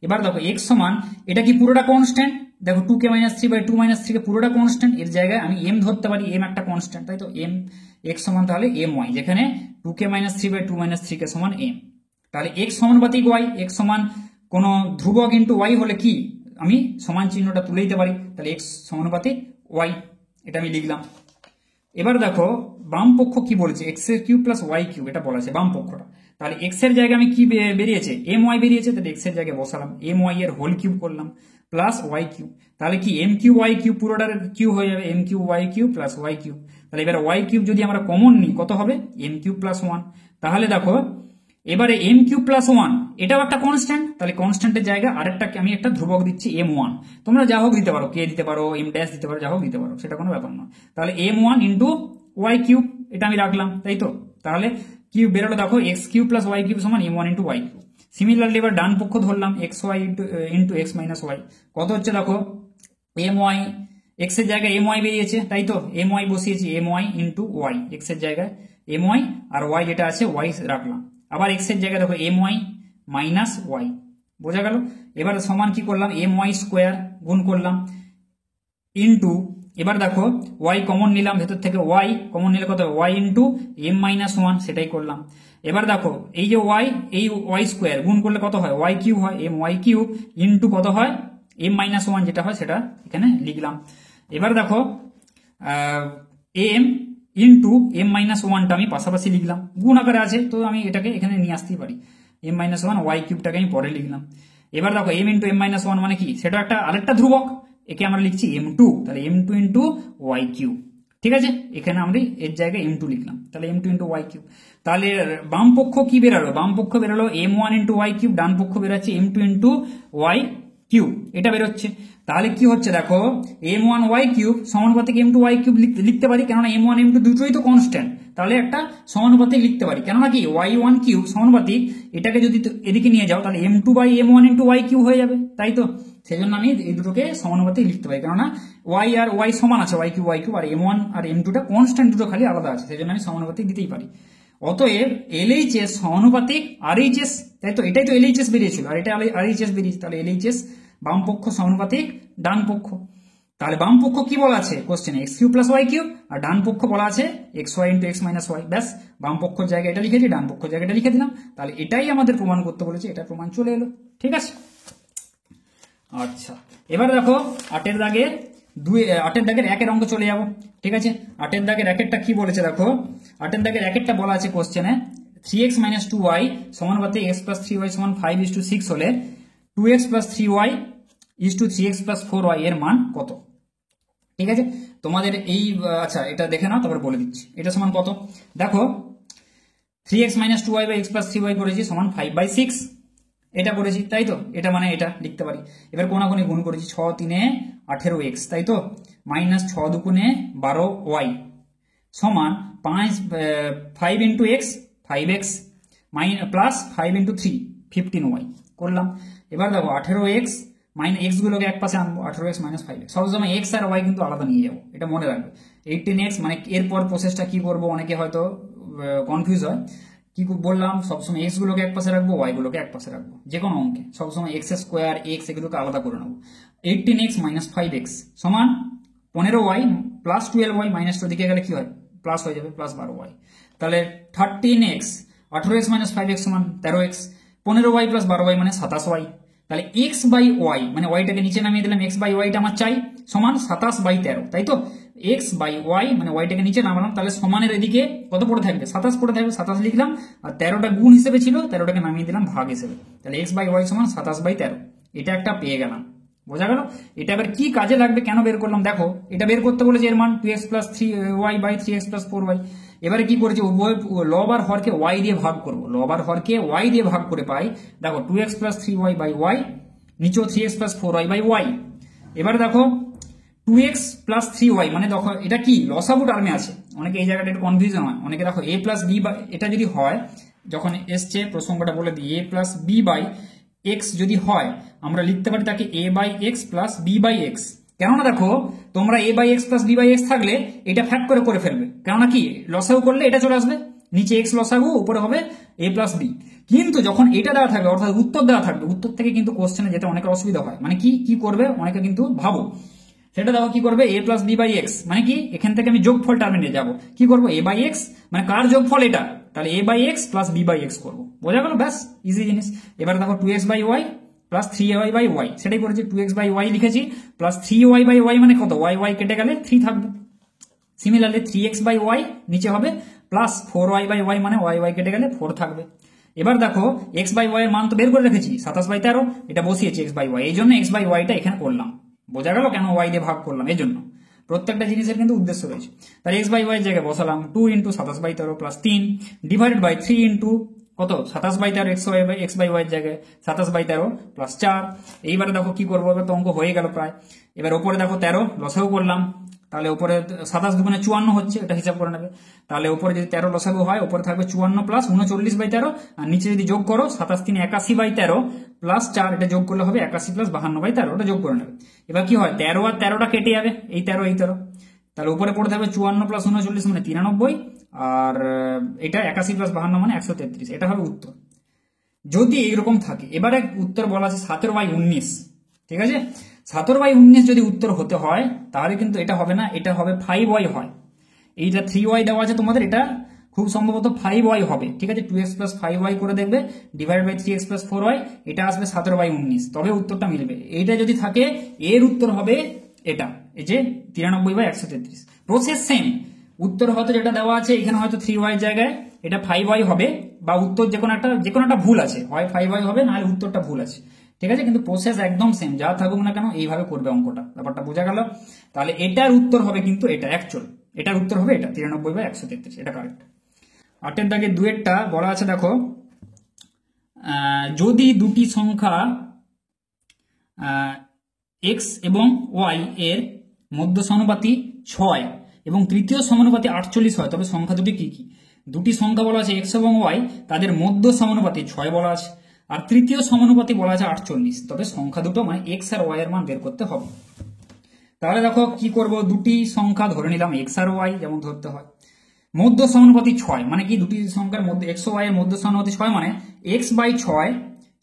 [SPEAKER 1] এবার দেখো x সমান, এটা কি পুরোটা কনস্ট্যান্ট, দেখো 2k minus 3 by 2 minus 3k পুরোটা কনস্ট্যান্ট, এর জায়গায় আমি m ধরতে পারি, m একটা কনস্ট্যান্ট, তাই তো m, x সমান তাহলে my, যেখানে 2k minus 3 by 2 minus 3k সমান m, তাহলে x সমানুপাতিক y, x সমান কোন ধ্রুবক ইন্টু y হলে কি আমি সমান চিহ্নটা তুলে দিতে পারি, তাহলে x সমানুপাতিক y, এটা আমি লিখলাম। এবার দেখো বাম পক্ষ কি বলেছে, x এর কিউব প্লাস y কিউব, এটা বলা আছে বাম পক্ষটা, তাহলে x এর জায়গায় আমি কি বেরিয়েছে my বেরিয়েছে, তাহলে x এর জায়গায় বসালাম my এর হোল কিউব করলাম প্লাস y কিউব, তাহলে কি m কিউব y কিউব পুরোটার কিউব হয়ে যাবে, m cube y cube plus y cube, তাহলে এবার y কিউব যদি আমরা কমন নিই কত হবে m কিউব প্লাস 1, তাহলে দেখো এবারে m কিউব প্লাস 1 এটাও একটা কনস্ট্যান্ট, তাহলে কনস্ট্যান্টের জায়গায় আরেকটা আমি একটা ধ্রুবক দিচ্ছি m1, তোমরা যা হোক দিতে পারো, k দিতে পারো, m ড্যাশ দিতে পারো, যা হোক দিতে পারো, সেটা কোনো ব্যাপার নয়। তাহলে m1 ইন্টু y কিউব এটা আমি রাখলাম, তাই তো, তাহলে কিউব বেরোলো দেখো x cube plus y cube সমান m1 into y cube. Similarly এবার ডান পক্ষ ধরলাম xy into x minus y, কত হচ্ছে দেখো my, x এর জায়গায় my বেরিয়েছে, তাই তো my বসিয়েছি, my ইন্টু y, x এর জায়গায় my আর y যেটা আছে y রাখলাম, আবার x এর জায়গায় দেখো my মাইনাস y, বোঝা গেল। এবার সমান কি করলাম my স্কোয়ার গুণ করলাম ইন্টু, এবার দেখো y কমন নিলাম, ভেতর থেকে y কমন নিলে কত y ইন্টু m মাইনাস 1, সেটাই করলাম। এবার দেখো এই যে y, এই y স্কোয়ার গুণ করলে কত হয় y কিউব হয়, my কিউব ইন্টু কত হয় m মাইনাস 1 যেটা হয় সেটা এখানে লিখলাম। এবার দেখো m ইন্টু m মাইনাস 1টা আমি পাশাপাশি লিখলাম, গুণ আকারে আছে তো আমি এটাকে এখানে নিয়ে আসতেই পারি, m মাইনাস 1 y কিউবটাকে আমি পরে লিখলাম। এবার দেখো m ইন্টু m মাইনাস 1 মানে কি, সেটা একটা আরেকটা ধ্রুবক, একে আমরা লিখছি m2, তাহলে m2 ইন্টু y কিউব ঠিক আছে, এখানে আমরা এর জায়গায় m2 লিখলাম, তাহলে m2 ইন্টু ওয়াই কিউব। তাহলে বাম পক্ষ কি বেরোলো? বাম পক্ষ বেরোলো m1 ইন্টু ওয়াই কিউব, ডান পক্ষ বেরোচ্ছে m2 ইন্টু ওয়াই কিউব, এটা বেরোচ্ছে। তাহলে কি হচ্ছে দেখো, m1 ওয়াই কিউব সমানুপাতিক m2 ওয়াই কিউব লিখতে পারি, কেননা m1 m2 দুটোই তো কনস্ট্যান্ট, তাহলে একটা সমানুপাতিক লিখতে পারি, কেননা কি y1 কিউব সমানুপাতিক, এটাকে যদি এদিকে নিয়ে যাও তাহলে m2 by m1 into Y cube হয়ে যাবে, তাই তো? সেই জন্য আমি এই দুটোকে সমানুপাতিক লিখতে পারি, কেননা y আর y সমান আছে, y কিউব আর m1 আর m2 টা কনস্ট্যান্ট, দুটো খালি আলাদা আছে, সেই জন্য আমি সমানুপাতিক দিতেই পারি। অতএব LHS সমানুপাতিক RHS, তাই তো? এটাই তো LHS বেরিয়েছিল, আর এটা RHS বেরিয়েছে, তাহলে LHS বাম পক্ষ সমানুপাতিক ডান পক্ষ। তাহলে বাম পক্ষ কি বলা আছে কোশ্চেনে? x cube plus y cube, আর ডান পক্ষ বলা আছে xy into x minus y. ব্যাস, বাম পক্ষের জায়গায় এটা লিখেছি, ডান পক্ষের জায়গায় এটা লিখে দিলাম, তাহলে এটাই আমাদের প্রমাণ করতে বলেছে, এটা প্রমাণ চলে এলো। ঠিক আছে, আচ্ছা এবার দেখো 8 এর দাগের 1-এর অঙ্ক চলে যাবো। ঠিক আছে, 8 এর দাগের 1-এরটা কি বলেছে দেখো, 8 এর দাগের 1-এরটা বলা আছে কোশ্চেনে 3x মাইনাস 2y সমানুপাতিক x প্লাস 3y সমান 5:6 হলে 2x plus 3y is two 3x plus 4y এর মান কত? ঠিক আছে, তোমাদের এই আচ্ছা এটা দেখে নাও, তারপর বলে দিচ্ছি এটা সমান কত। দেখো 3x minus 2y by x plus 3y করেছি সমান 5/6, এটা করেছি, তাই তো? এটা মানে এটা লিখতে পারি। এবার কোনাকুনি গুণ করেছি, 6 3 18x, তাই তো? মাইনাস 6 2 12y সমান 5 into x 5x plus 5 into 3 15y করলাম। এবার দেখো 18x মাইনাস এক্স গুলোকে এক পাশে আনবো, 18x মাইনাস 5x, সবসময় এক্স আর ওয়াই কিন্তু আলাদা নিয়ে যাবো, এটা মনে রাখবে। 18x মানে এরপর প্রসেসটা কি করবো, অনেকে হয়তো কনফিউজ হয়, কি বললাম, সবসময় এক্স গুলোকে এক পাশে রাখবো, ওয়াই গুলোকে এক পাশে রাখবো, যে কোনো অঙ্কে সবসময় এক্স স্কোয়ার এক্স এগুলোকে আলাদা করে নেবো। 18x মাইনাস 5x সমান 15y প্লাস 12y, মাইনাসটার দিকে গেলে কি হয়, প্লাস হয়ে যাবে, প্লাস 12y। তাহলে 13x 18x মাইনাস 5x সমান 13x, 15y প্লাস 12y মানে 27y। তাহলে x বাই ওয়াই মানে ওয়াইটাকে নিচে নামিয়ে দিলাম, x বাই ওয়াইটা আমার চাই সমান 27/13, তাই তো? x বাই ওয়াই মানে ওয়াইটাকে নিচে নামালাম, তাহলে সমানের এদিকে কত পড়ে থাকবে, 27 পড়ে থাকবে, 27 লিখলাম, আর 13টা গুণ হিসেবে ছিল, 13টাকে নামিয়ে দিলাম ভাগ হিসেবে, তাহলে x বাই ওয়াই সমান 27/13, এটা একটা পেয়ে গেলাম। বোঝা গেল? এটা এবার কি কাজে লাগবে, কেন বের করলাম, দেখো এটা বের করতে বলেছে এর মান 2x plus 3y by 3x plus 4y। এবারে কি করেছে, উভয় লব আর হরকে y দিয়ে ভাগ করবো, লব আর হরকে y দিয়ে ভাগ করে পাই, দেখো 2x plus 3y by y, নিচেও 3x plus 4y by y। এবারে দেখো 2x প্লাস 3y মানে দেখো এটা কি লসাগু টার্মে আছে, অনেকে এই জায়গাটা একটু কনফিউশন হয়, অনেকে দেখো a প্লাস b বাই, এটা যদি হয় যখন এসছে প্রসঙ্গটা বলে দিই, a plus b by x যদি হয় আমরা লিখতে পারি তাকে a by x plus b by x. কেননা দেখো তোমরা a by x plus b by x থাকলে এটা ফ্যাক্ট করে ফেলবে, কেননা কি লসাগু করলে এটা চলে আসবে, নিচে এক্স লসাগু উপরে হবে a প্লাস b। কিন্তু যখন এটা দেওয়া থাকবে অর্থাৎ উত্তর দেওয়া থাকবে, উত্তর থেকে কিন্তু কোশ্চেনে যেতে অনেকের অসুবিধা হয়, মানে কি করবে অনেকে কিন্তু ভাবো, সেটা দেখো কি করবে, a plus b by x মানে কি, এখান থেকে আমি যোগফল টার্মে নিয়ে যাবো, কি করবো a বাই এক্স মানে কার যোগফল এটা, তাহলে a by x plus b by x করবো। বোঝা গেল? ব্যাস, ইজি জিনিস। এবার দেখো 2x by y plus 3y by y, সেটাই করেছি, 2x বাই ওয়াই লিখেছি প্লাস 3y বাই ওয়াই মানে কত, y কেটে গেলে 3 থাকবে। সিমিলারলি 3x বাই ওয়াই নিচে হবে প্লাস 4y বাই ওয়াই মানে y কেটে গেলে 4 থাকবে। এবার দেখো x বাই ওয়াই এর মান তো বের করে রেখেছি 27/13, এটা বসিয়েছি x বাই ওয়াই, এই জন্য x বাই ওয়াইটা এখানে করলাম। বোঝা গেল কেন y দিয়ে ভাগ করলাম, এই জন্য প্রত্যেকটা জিনিসের কিন্তু উদ্দেশ্য রয়েছে। তাহলে x বাই ওয়াই জায়গায় বসালাম 2 into 27/13 plus 3 divided by 3 into কত 27/13, x বাই ওয়াই জায়গায় 27/13 প্লাস 4। এইবারে দেখো কি করবো, এবার তো অঙ্ক হয়ে গেল প্রায়। এবার উপরে দেখো 13 লসাগু করলাম, তাহলে উপরে 27 দুগুণে 54 হচ্ছে, এটা হিসাব করে নেবে। তাহলে উপরে যদি 13 লসাগু হয় উপরে থাকবে 54 প্লাস 39/13, আর নিচে যদি যোগ করো 27 3 81/13 প্লাস 4, এটা যোগ করলে হবে 81 প্লাস 52/13, ওটা যোগ করে নেবে। এবার কি হয় 13 আর 13টা কেটে যাবে, এই 13 তাহলে উপরে পড়ে থাকবে 54 প্লাস 39 মানে 93, আর এটা 81 প্লাস 52 মানে 133, এটা হবে উত্তর যদি এইরকম থাকে। এবারে উত্তর বলা আছে 17/19, ঠিক আছে? 17/19 যদি উত্তর হতে হয় তাহলে কিন্তু এটা হবে না, এটা হবে 5y হয়। এইটা 3y দেওয়া আছে তোমাদের, এটা খুব সম্ভবত 5y হবে, ঠিক আছে? 2x প্লাস 5y করে দেখবে divide by 3x plus 4y, এটা আসবে 17/19, তবে উত্তরটা মিলবে। এইটা যদি থাকে এর উত্তর হবে এটা, এই যে 93/133। প্রসেস সেম, উত্তর হয়তো যেটা দেওয়া আছে এখানে হয়তো 3y জায়গায় এটা 5y হবে, বা উত্তর যে কোনো একটা ভুল আছে, হয় 5y হবে না হলে উত্তরটা ভুল আছে, ঠিক আছে? কিন্তু প্রসেস একদম সেম, যা থাকুক না কেন এইভাবে করবে অঙ্কটা, ব্যাপারটা বোঝা গেল? তাহলে এটার উত্তর হবে কিন্তু এটা অ্যাকচুয়াল, এটার উত্তর হবে এটা 93/133, এটা কারেক্ট। 8-এর দাগে 2-এরটা বলা আছে দেখো, যদি দুটি সংখ্যা এক্স এবং ওয়াই এর মধ্য সমানুপাতি 6 এবং তৃতীয় সমানুপাতি 48 হয়, তবে সংখ্যা দুটি কি কি? দুটি সংখ্যা বলা আছে এক্স এবং ওয়াই, তাদের মধ্য সমানুপাতি 6 বলা আছে, আর তৃতীয় সমানুপাতি বলা আছে 48, তবে সংখ্যা দুটো মানে এক্স আর ওয়াই এর মান বের করতে হবে। তাহলে দেখো কি করব, দুটি সংখ্যা ধরে নিলাম এক্স আর ওয়াই, যেমন ধরতে হয়। মধ্য সমানুপাতি 6 মানে কি, দুটি সংখ্যার মধ্যে এক্স ও ওয়াই এর মধ্য সমানুপাতি 6 মানে x/6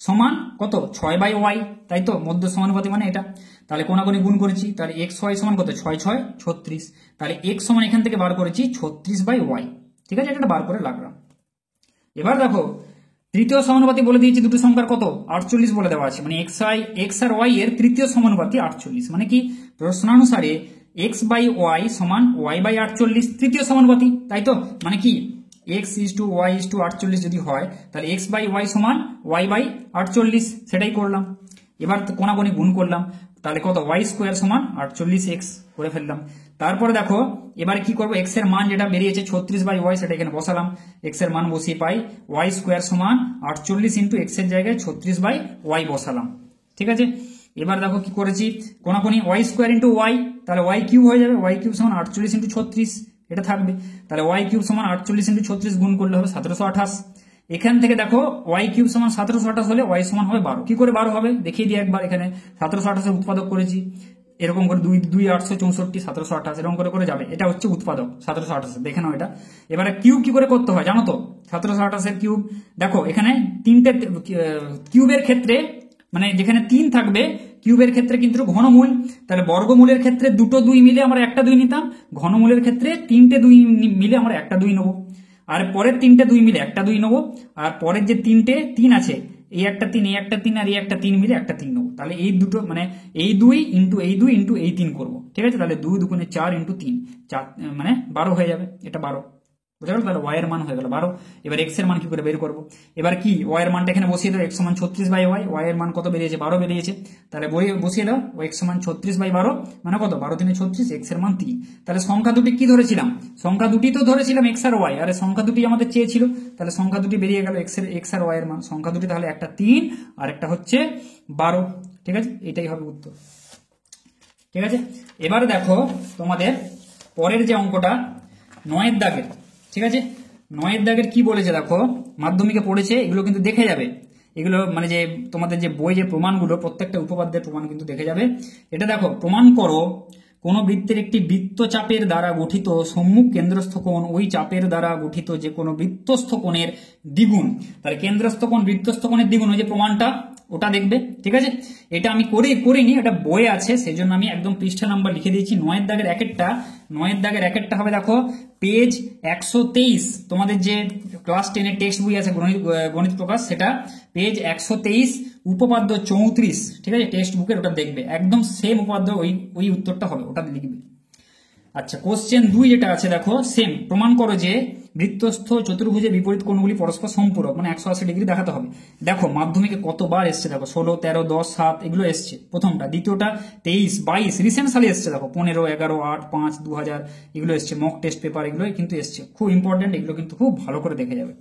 [SPEAKER 1] সমান কত, 6/y, তাই তো? মধ্য সমানুপাতি মানে এটা। তাহলে কোনাকুনি গুণ করেছি, তাহলে xy সমান কত, 6×6 36, তাহলে x সমান এখান থেকে বার করেছি 36/y, ঠিক আছে? এটা বার করে লাগলাম। এবার দেখো তৃতীয় সমানুপাতি বলে দিয়েছি দুটো সংখ্যার কত, 48 বলে দেওয়া আছে, মানে এক্স আর ওয়াই এর তৃতীয় সমানুপাতি 48, মানে কি প্রশ্নানুসারে x/y সমান y/48 তৃতীয় সমানুপাতি, তাই তো? মানে কি x/y/48 যদি হয়, তাহলে x/y সমান y/48, সেটাই করলাম। এবার কোনাকুনি গুণ করলাম, তাহলে কত, y² সমান 48x করে ফেললাম। তারপরে দেখো এবার কি করব, x এর মান যেটা বেরিয়েছে 36/y, সেটা এখানে বসালাম, x এর মান বসিয়ে পাই y² সমান 48 ইন্টু x এর জায়গায় 36/y বসালাম, ঠিক আছে? এবার দেখো কি করেছি, কোনাকুনি y² ইন্টু y, তাহলে y³ হয়ে যাবে, y³ সমান 48 ইন্টু 36, এটা থাকবে। তাহলে y³ সমান 48 ইন্টু 36 গুণ করলে হবে 1728। এখান থেকে দেখো y³ সমান 1728 হলে y সমান হবে 12। কি করে 12 হবে দেখিয়ে দিই একবার। এখানে 1728 এর উৎপাদক করেছি, এরকম করে 2 864 1728 এরকম করে করে যাবে, এটা হচ্ছে উৎপাদক 1728, দেখে নাও এটা। এবারে কিউব কি করে করতে হয় জানো তো? 1728 এর কিউব দেখো, এখানে তিনটে কিউবের ক্ষেত্রে মানে যেখানে 3 থাকবে কিউবের ক্ষেত্রে কিন্তু ঘনমূল, তাহলে বর্গমূলের ক্ষেত্রে দুটো 2 মিলে আমরা একটা 2 নিতাম, ঘনমূলের ক্ষেত্রে তিনটে 2 মিলে আমরা একটা 2 নেবো, আর পরের তিনটে 2 মিলে একটা 2 নেবো, আর পরের যে তিনটে 3 আছে, এই একটা 3, এই একটা 3 আর এই একটা 3 মিলে একটা 3 নেবো। তাহলে এই দুটো মানে এই 2 ইন্টু এই 2 ইন্টু এই 3 করবো, ঠিক আছে? তাহলে 2 2 4 ইন্টু 3 4 মানে 12 হয়ে যাবে, এটা 12 বুঝা গেল? তাহলে y এর মান হয়ে গেল 12। এবার x এর মান কি করে বের করবো? এবার কি y এর মানটা এখানে বসিয়ে দাও, x সমান 36/y, y এর মান কত বেরিয়েছে, 12 বেরিয়েছে, তাহলে বসিয়ে দাও x সমান 36/12 মানে কত, 12 3 36, x এর মান 3। তাহলে সংখ্যা দুটি কি ধরেছিলাম, সংখ্যা দুটি তো ধরেছিলাম x আর y, আর সংখ্যা দুটি আমাদের চেয়েছিল, তাহলে সংখ্যা দুটি বেরিয়ে গেল x আর y এর মান, সংখ্যা দুটি তাহলে একটা 3 আর একটা হচ্ছে 12, ঠিক আছে? এটাই হবে উত্তর, ঠিক আছে? এবারে দেখো তোমাদের পরের যে অঙ্কটা 9-এর দাগের, ঠিক আছে? 9-এর দাগের কি বলেছে দেখো, মাধ্যমিকে পড়েছে, এগুলো কিন্তু দেখে যাবে, এগুলো মানে যে তোমাদের যে বই যে প্রমাণগুলো, প্রত্যেকটা উপপাদ্যের প্রমাণ কিন্তু দেখে যাবে। এটা দেখো, প্রমাণ করো কোন বৃত্তের একটি বৃত্তচাপের দ্বারা গঠিত সম্মুখ কেন্দ্রস্থ কোণ ওই চাপের দ্বারা গঠিত যে কোনো বৃত্তস্থ কোণের দ্বিগুণ। তাহলে কেন্দ্রস্থ কোণ বৃত্তস্থ কোণের দ্বিগুণ, ওই যে প্রমাণটা ওটা দেখবে, ঠিক আছে? এটা আমি করিনি, এটা বইয়ে আছে, সেই জন্য আমি একদম পৃষ্ঠা নাম্বার লিখে দিয়েছি। 9-এর দাগের একেরটা, 9-এর দাগের একেরটা হবে দেখো পেজ 123, তোমাদের যে ক্লাস 10-এর টেক্সট বই আছে গণিত প্রকাশ, সেটা পেজ 123 উপপাদ্য 34, ঠিক আছে? টেক্সট বুকের ওটা দেখবে, একদম সেম উপপাদ্য, ওই উত্তরটা হবে, ওটা লিখবে। আচ্ছা, কোশ্চেন 2 যেটা আছে দেখো, সেম, প্রমাণ করো যে বৃত্তস্থ চতুর্ভুজের বিপরীত কোণগুলি পরস্পর সম্পূরক, মানে 180 ডিগ্রি দেখাতে হবে। দেখো মাধ্যমিকে কতবার এসছে দেখো, 16 13 10 7 এগুলো এসছে প্রথমটা, দ্বিতীয়টা 23 22 রিসেন্ট সালে এসছে দেখো, 15 11 8 5 2000 এগুলো এসছে, মক টেস্ট পেপার এগুলো কিন্তু এসছে, খুব ইম্পর্টেন্ট, এগুলো কিন্তু খুব ভালো করে দেখে যাবে।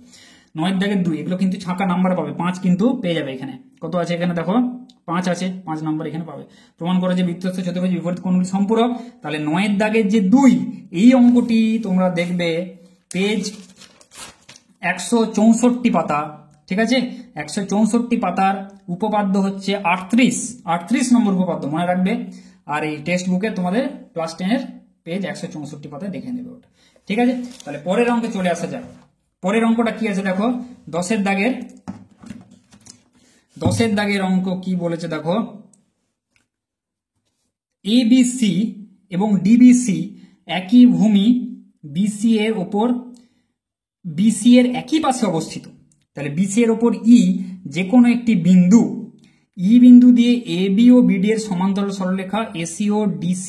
[SPEAKER 1] 9-এর দাগের 2 এগুলো কিন্তু ছাঁকা নাম্বার পাবে, 5 কিন্তু পেয়ে যাবে। এখানে কত আছে, এখানে দেখো 5 আছে, 5 নাম্বার এখানে পাবে। প্রমাণ করে যে বৃত্তস্থ চতুর্ভুজের বিপরীত কোণগুলি সম্পূরক। তাহলে 9-এর দাগের যে 2 এই অঙ্কটি তোমরা দেখবে পেজ 164 পাতা, ঠিক আছে? 164 পাতার উপপাদ্য হচ্ছে 38 নম্বর উপপাদ্য, মনে রাখবে। আর এই টেক্সট বুকে তোমাদের ক্লাস 10-এর পেজ 164 পাতায় দেখে নেবে ওটা, ঠিক আছে? তাহলে পরের অঙ্কে চলে আসা যাক। পরের অঙ্কটা কি আছে দেখো, 10-এর দাগের অঙ্ক কি বলেছে দেখো, ABC এবং DBC একই ভূমি BC এর ওপর BC এর একই পাশে অবস্থিত। তাহলে BC এর ওপর E যে কোনো একটি বিন্দু, E বিন্দু দিয়ে AB ও BD এর সমান্তরাল সরলরেখা AC ও DC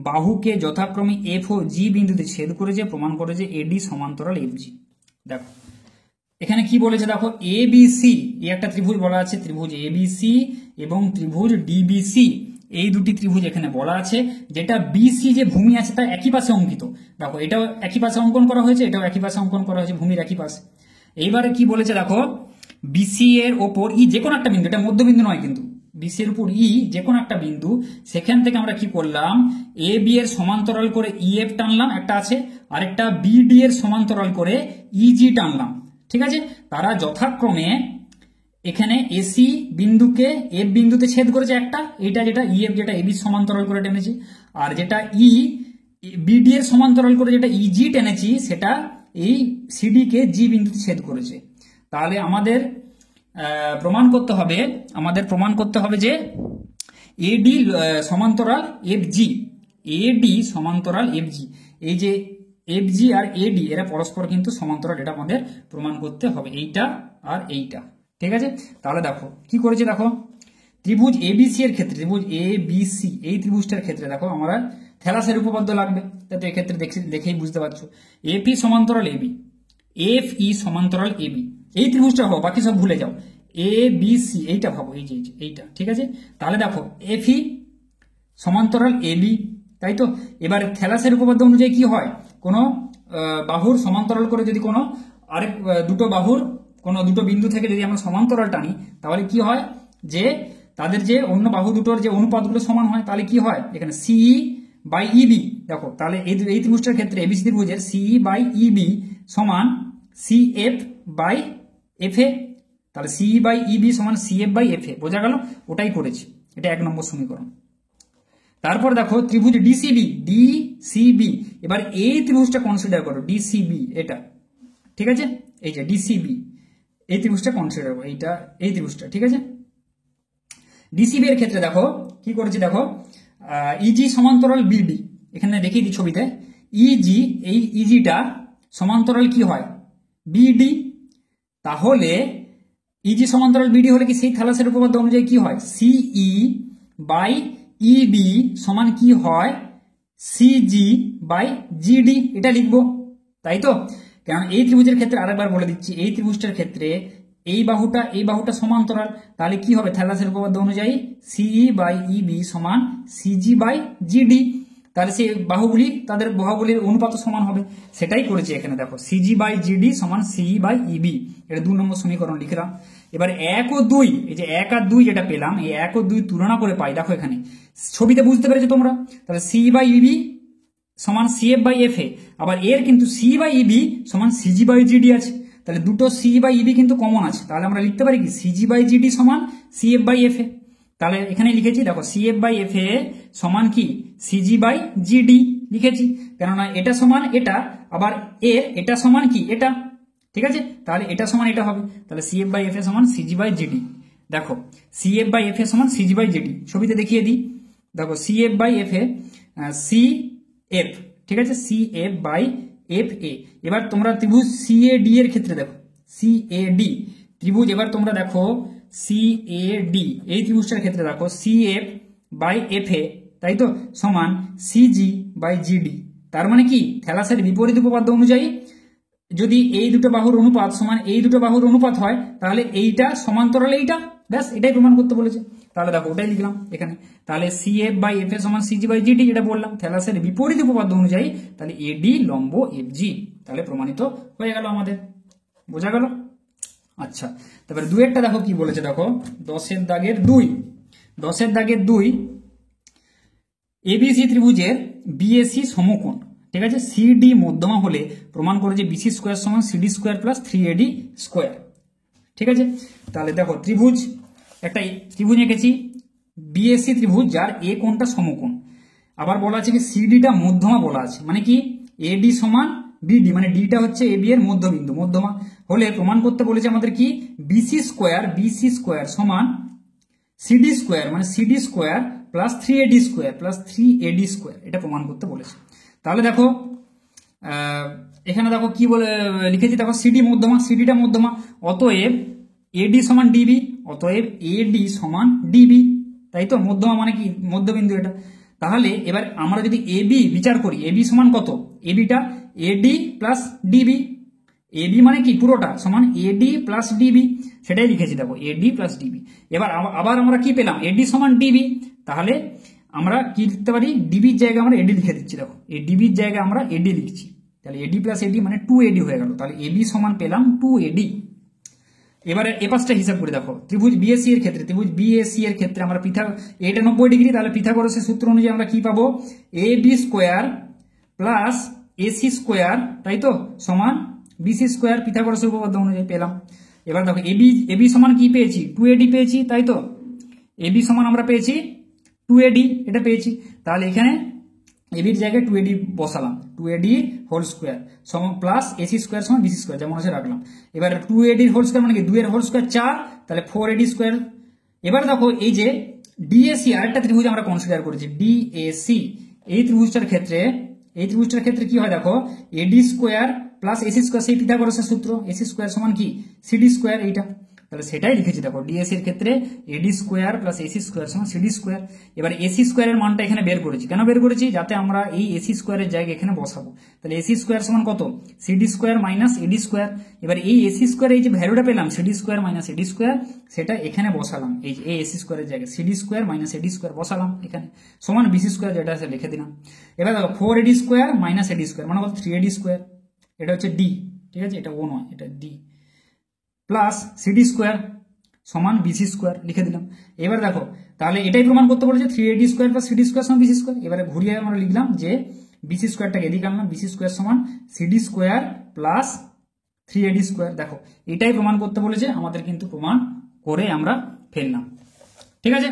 [SPEAKER 1] বাহুকে যথাক্রমে F ও G বিন্দুতে ছেদ করেছে, প্রমাণ করেছে AD সমান্তরাল FG। দেখো এখানে কি বলেছে দেখো, ABC এই একটা ত্রিভুজ বলা আছে, ত্রিভুজ ABC এবং ত্রিভুজ DBC এই দুটি ত্রিভুজ এখানে বলা আছে, যেটা বিসি যে ভূমি আছে তা একই পাশে অঙ্কিত। দেখো এটাও একই পাশে অঙ্কন করা হয়েছে, এটাও একই পাশে অঙ্কন করা হয়েছে, ভূমির একই পাশে। এইবারে কি বলেছে দেখো, বিসি এর ওপর ই যে কোনো একটা বিন্দু, এটা মধ্যবিন্দু নয় কিন্তু, বিসি এর উপর ই যে কোনো একটা বিন্দু, সেখান থেকে আমরা কি করলাম, এ বি এর সমান্তরাল করে ইএফ টানলাম একটা আছে, আরেকটা বিডি এর সমান্তরাল করে ইজি টানলাম। ঠিক আছে, তারা যথাক্রমে এখানে এসি বিন্দুকে এফ বিন্দুতে ছেদ করেছে একটা, এটা যেটা ইএফ যেটা এবি সমান্তরাল করে টেনেছি, আর যেটা ই বিডি এর সমান্তরাল করে যেটা ইজি টেনেছি সেটা এই সিডি কে জি বিন্দুতে ছেদ করেছে। তাহলে আমাদের প্রমাণ করতে হবে যে এডি সমান্তরাল এফ জি, এডি সমান্তরাল এফ জি, এই যে এফ জি আর এডি এরা পরস্পর কিন্তু সমান্তরাল, এটা আমাদের প্রমাণ করতে হবে, এইটা আর এইটা। ঠিক আছে, তাহলে দেখো কি করেছে, দেখো ত্রিভুজ এবিসি এর ক্ষেত্রে, ত্রিভুজ এ বি সি এই ত্রিভুজটার ক্ষেত্রে দেখো আমরা থ্যালাসের উপপাদ্য লাগবে, তো এক্ষেত্রে দেখেই বুঝতে পারছো, এপি সমান্তরাল এবি, এফ ই সমান্তরাল এবি, এই ত্রিভুজটা ভাবো, বাকি সব ভুলে যাও, এ বি সি এইটা ভাবো, এই যে এইটা। ঠিক আছে, তাহলে দেখো এফ ই সমান্তরাল এবি, তাই তো। এবার থ্যালাসের উপপাদ্য অনুযায়ী কি হয়, কোনো বাহুর সমান্তরাল করে যদি কোনো আরেক দুটো বাহুর কোনো দুটো বিন্দু থেকে যদি আমরা সমান্তরাল টানি, তাহলে কি হয় যে তাদের যে অন্য বাহু দুটোর যে অনুপাতগুলো সমান হয়, তাহলে কি হয় এখানে সিই বাই ইবি, দেখো তাহলে এই ত্রিভুজটার ক্ষেত্রে এবিসি ত্রিভুজের সিই বাই ইবি সমান C F by F A, তাহলে সিই বাই ইবি সমান C F by F A, বোঝা গেল, ওটাই করেছি, এটা 1 নম্বর সমীকরণ। তারপর দেখো ত্রিভুজ ডিসিবি, এবার এই ত্রিভুজটা কনসিডার করো, ডিসিবি এটা, ঠিক আছে, এই যে ডিসিবি এই ত্রিভুজটা কনসিডার করো, এইটা এই ত্রিভুজটা। ঠিক আছে, ডিসিবি এর ক্ষেত্রে দেখো কি করেছি, দেখো ইজি সমান্তরাল বিডি, এখানে দেখিয়ে দিই ছবিতে, ইজি এই ইজিটা সমান্তরাল কি হয় বিডি, তাহলে ইজি সমান্তরাল বিডি হলে কি সেই থ্যালাসের উপপাদ্য অনুযায়ী কি হয়, সিই বাই ইবি সমান কি হয় সিজি বাই জিডি, এটা লিখবো, তাই তো। কারণ এই ত্রিভুজের ক্ষেত্রে আরেকবার বলে দিচ্ছি, এই ত্রিভুজটার ক্ষেত্রে এই বাহুটা সমান্তরাল, তাহলে কি হবে থ্যালাসের উপপাদ্য অনুযায়ী সিই বাই ইবি সমান সিজি বাই জিডি, তাহলে সেই তাদের বাহুগুলির অনুপাত সমান হবে, সেটাই করেছি এখানে। দেখো সিজি বাই জিডি সমান সিই বাই ইবি, এটা 2 নম্বর সমীকরণ লিখলাম। এবার 1 ও 2, এই যে 1 আর 2 যেটা পেলাম, এই 1 ও 2 তুলনা করে পাই, দেখো এখানে ছবিতে বুঝতে পেরেছো তোমরা, তাহলে সি বাই ইবি সমান C F by F A, আবার এর কিন্তু সি বাই ইবি সমান সিজি বাই জিডি আছে, তাহলে দুটো সি বাই ইবি কিন্তু কমন আছে, তাহলে আমরা লিখতে পারি কি সিজি বাই জিডি সমান C F by F A, তাহলে এখানে লিখেছি দেখো C F by F A সমান কি সিজি বাই জিডি লিখেছি, কেননা এটা সমান এটা, আবার এটা সমান কি এটা, ঠিক আছে, তাহলে এটা সমান এটা হবে, তাহলে C F by F A সমান সিজি বাই জিডি। দেখো C F by F A সমান সিজি বাই জিডি, ছবিতে দেখিয়ে দিই, দেখো C F by F A C F, ঠিক আছে, C F by F A. এবার তোমরা ত্রিভুজ সি এ ডি এর ক্ষেত্রে দেখো, সি এ ডি ত্রিভুজ, এবার তোমরা দেখো সি এ ডি এই ত্রিভুজটার ক্ষেত্রে দেখো C F by F A, তাই তো, সমান সিজি বাই জিডি, তার মানে কি থ্যালাসের বিপরীত উপপাদ্য অনুযায়ী যদি এই দুটো বাহুর অনুপাত সমান এই দুটো বাহুর অনুপাত হয়, তাহলে এইটা সমান্তরাল এইটা, ব্যাস এটাই প্রমাণ করতে বলেছে, তাহলে দেখো ওটাই লিখলাম এখানে, তাহলে C F by F A সমান সিজি বাই জিডি, যেটা বললাম থ্যালাসের বিপরীত উপপাদ্য অনুযায়ী, তাহলে এডি লম্ব এফ জি, তাহলে প্রমাণিত হয়ে গেল আমাদের, বোঝা গেল। আচ্ছা, তারপরে 2 দেখো কি বলেছে, দেখো 10 দাগের 2 এবিসি ত্রিভুজের বিএসি সমকোণ, ঠিক আছে, সিডি মধ্যমা হলে প্রমাণ করে যে বিসি স্কোয়ার সমান CD square plus 3AD square, ঠিক আছে। তাহলে দেখো একটা ত্রিভুজ এঁকেছি বিএসি ত্রিভুজ, যার এ কোণটা সমকোণ, আবার বলা আছে কি সিডিটা মধ্যমা বলা আছে, মানে কি এডি সমান বিডি, মানে ডিটা হচ্ছে এবি এর মধ্যবিন্দু, মধ্যমা হলে প্রমাণ করতে বলেছে আমাদের কি বিসি স্কোয়ার সমান সিডি স্কোয়ার, মানে CD square plus 3AD square, এটা প্রমাণ করতে বলেছে। তাহলে দেখো এখানে দেখো কি বলে লিখেছি, দেখো সিডিটা মধ্যমা, অতএব এডি সমান ডিবি, অতএব এডি সমান ডিবি, তাই তো, মধ্যমা মানে কি মধ্যবিন্দু এটা। তাহলে এবার আমরা যদি এবি বিচার করি, এবি সমান কত, এবিটা এডি প্লাস ডিবি, এবি মানে কি পুরোটা সমান এডি প্লাস ডিবি, সেটাই লিখেছি দেখো এডি প্লাস ডিবি। এবার আবার আমরা কি পেলাম, এডি সমান ডিবি, তাহলে আমরা কি লিখতে পারি, ডিবির জায়গায় আমরা এডি লিখে দিচ্ছি, দেখো এই ডিবির জায়গায় আমরা এডি লিখছি, তাহলে এডি প্লাস এডি মানে 2AD হয়ে গেল, তাহলে এবি সমান পেলাম 2AD। এবারে এ পাশটা হিসাব করে দেখো, ত্রিভুজ বিএসি এর ক্ষেত্রে, ত্রিভুজ বিএসি এর ক্ষেত্রে আমরা এটা 90 ডিগ্রি, তাহলে পিথাগোরাসের সূত্র অনুযায়ী আমরা কি পাবো, AB square plus AC square, তাই তো, সমান বিসি স্কোয়ার, পিথাগোরাসের উপপাদ্য অনুযায়ী পেলাম। এবার দেখো এবি সমান কি পেয়েছি, 2AD পেয়েছি, তাই তো, এবি সমান আমরা পেয়েছি 2AD, এটা পেয়েছি, তাহলে এখানে এবির জায়গায় 2AD বসালাম, 2AD হোল স্কোয়ার সমান প্লাস এসি স্কোয়ার সমান বিসি স্কোয়ার, যেমন আছে রাখলাম। এবার 2AD হোল স্কোয়ার মানে কি 2 এর হোল স্কোয়ার 4, তাহলে 4AD স্কোয়ার। এবার দেখো এই যে ডিএসি আরেকটা ত্রিভুজ আমরা কনসিডার করেছি, ডিএসি, এই ত্রিভুজটার ক্ষেত্রে কি হয় দেখো, এডি স্কোয়ার প্লাস এসি স্কোয়ার, সেই পিথাগোরাসের সূত্র, এসি স্কোয়ার সমান কি সিডি স্কোয়ার, এইটা, তাহলে সেটাই লিখেছি দেখো, ডিএসি এর ক্ষেত্রে এডি স্কোয়ার প্লাস এসি স্কোয়ার সমান সিডি স্কোয়ার। এবার এসি স্কোয়ারের মানটা এখানে বের করেছি, কেন বের করেছি, যাতে আমরা এই এসি স্কোয়ারের জায়গায় এখানে বসাবো, তাহলে এসি স্কোয়ার সমান কত, সিডি স্কোয়ার মাইনাস এডি স্কোয়ার। এবার এই এসি স্কোয়ার এই যে ভ্যালুটা পেলাম সিডি স্কোয়ার মাইনাস এডি স্কোয়ার, সেটা এখানে বসালাম, এই যে এই এসি স্কোয়ারের জায়গায় সিডি স্কোয়ার মাইনাস এডি স্কোয়ার বসালাম এখানে, সমান বিসি স্কোয়ার যেটা আছে লিখে দিলাম। এবার দেখো 4AD স্কোয়ার মাইনাস এডি স্কোয়ার মানে কত, 3AD স্কোয়ার, এটা হচ্ছে ডি, ঠিক আছে, এটা ও নয়, এটা ডি, প্লাস সিডি স্কোয়ার সমান বিসি স্কোয়ার লিখে দিলাম। এবার দেখো তাহলে এটাই প্রমাণ করতে বলেছে 3AD square plus CD square সমান বিসি স্কোয়ার। এবারে ঘুরিয়ে আমরা লিখলাম যে বিসি স্কোয়ারটাকে এদিকে আনলাম, বিসি স্কোয়ার সমান CD square plus 3AD square. দেখো এটাই প্রমাণ করতে বলেছে, আমাদের কিন্তু প্রমাণ করে আমরা ফেললাম, ঠিক আছে।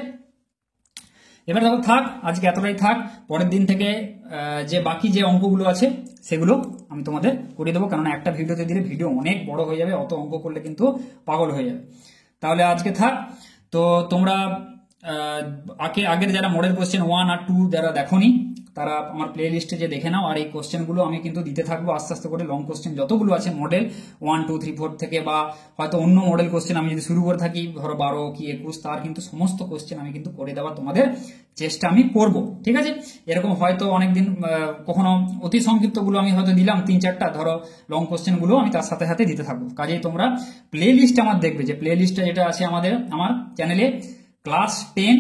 [SPEAKER 1] এবার দেখো থাক, আজকে এতটাই থাক, পরের দিন থেকে যে বাকি যে অঙ্কগুলো আছে সেগুলো আমি তোমাদের করে দেবো, কারণ একটা ভিডিওতে দিলে ভিডিও অনেক বড় হয়ে যাবে, অত অঙ্ক করলে কিন্তু পাগল হয়ে যাবে। তাহলে আজকে থাক, তো তোমরা আগের যারা মডেল কোশ্চেন 1 আর 2 যারা দেখোনি তারা আমার প্লে লিস্টে যে দেখে নাও, আর এই কোশ্চেনগুলো আমি কিন্তু দিতে থাকবো আস্তে আস্তে করে, লং কোশ্চেন যতগুলো আছে মডেল 1, 2, 3, 4 থেকে, বা হয়তো অন্য মডেল কোশ্চেন আমি যদি শুরু করে থাকি ধরো 12 কি 21, তার কিন্তু সমস্ত কোশ্চেন আমি কিন্তু করে দেওয়ার তোমাদের চেষ্টা আমি করব, ঠিক আছে। এরকম হয়তো অনেকদিন কখনো অতি সংক্ষিপ্তগুলো আমি হয়তো দিলাম 3-4টা, ধরো লং কোশ্চেনগুলো আমি তার সাথে সাথে দিতে থাকবো। কাজেই তোমরা প্লে লিস্ট আমার দেখবে, যে প্লে লিস্টটা যেটা আছে আমার চ্যানেলে, ক্লাস 10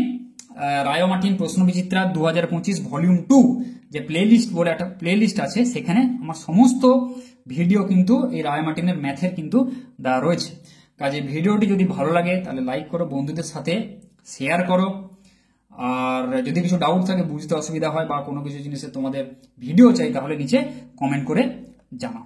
[SPEAKER 1] রায় মার্টিন প্রশ্নবিচিত্রা 2025 ভলিউম 2 যে প্লে লিস্ট বলে একটা প্লে লিস্ট আছে, সেখানে আমার সমস্ত ভিডিও কিন্তু এই রায় মার্টিনের ম্যাথের কিন্তু দেওয়া রয়েছে। কাজে ভিডিওটি যদি ভালো লাগে তাহলে লাইক করো, বন্ধুদের সাথে শেয়ার করো, আর যদি কিছু ডাউট থাকে, বুঝতে অসুবিধা হয়, বা কোনো কিছু জিনিসে তোমাদের ভিডিও চাই, তাহলে নিচে কমেন্ট করে জানাও।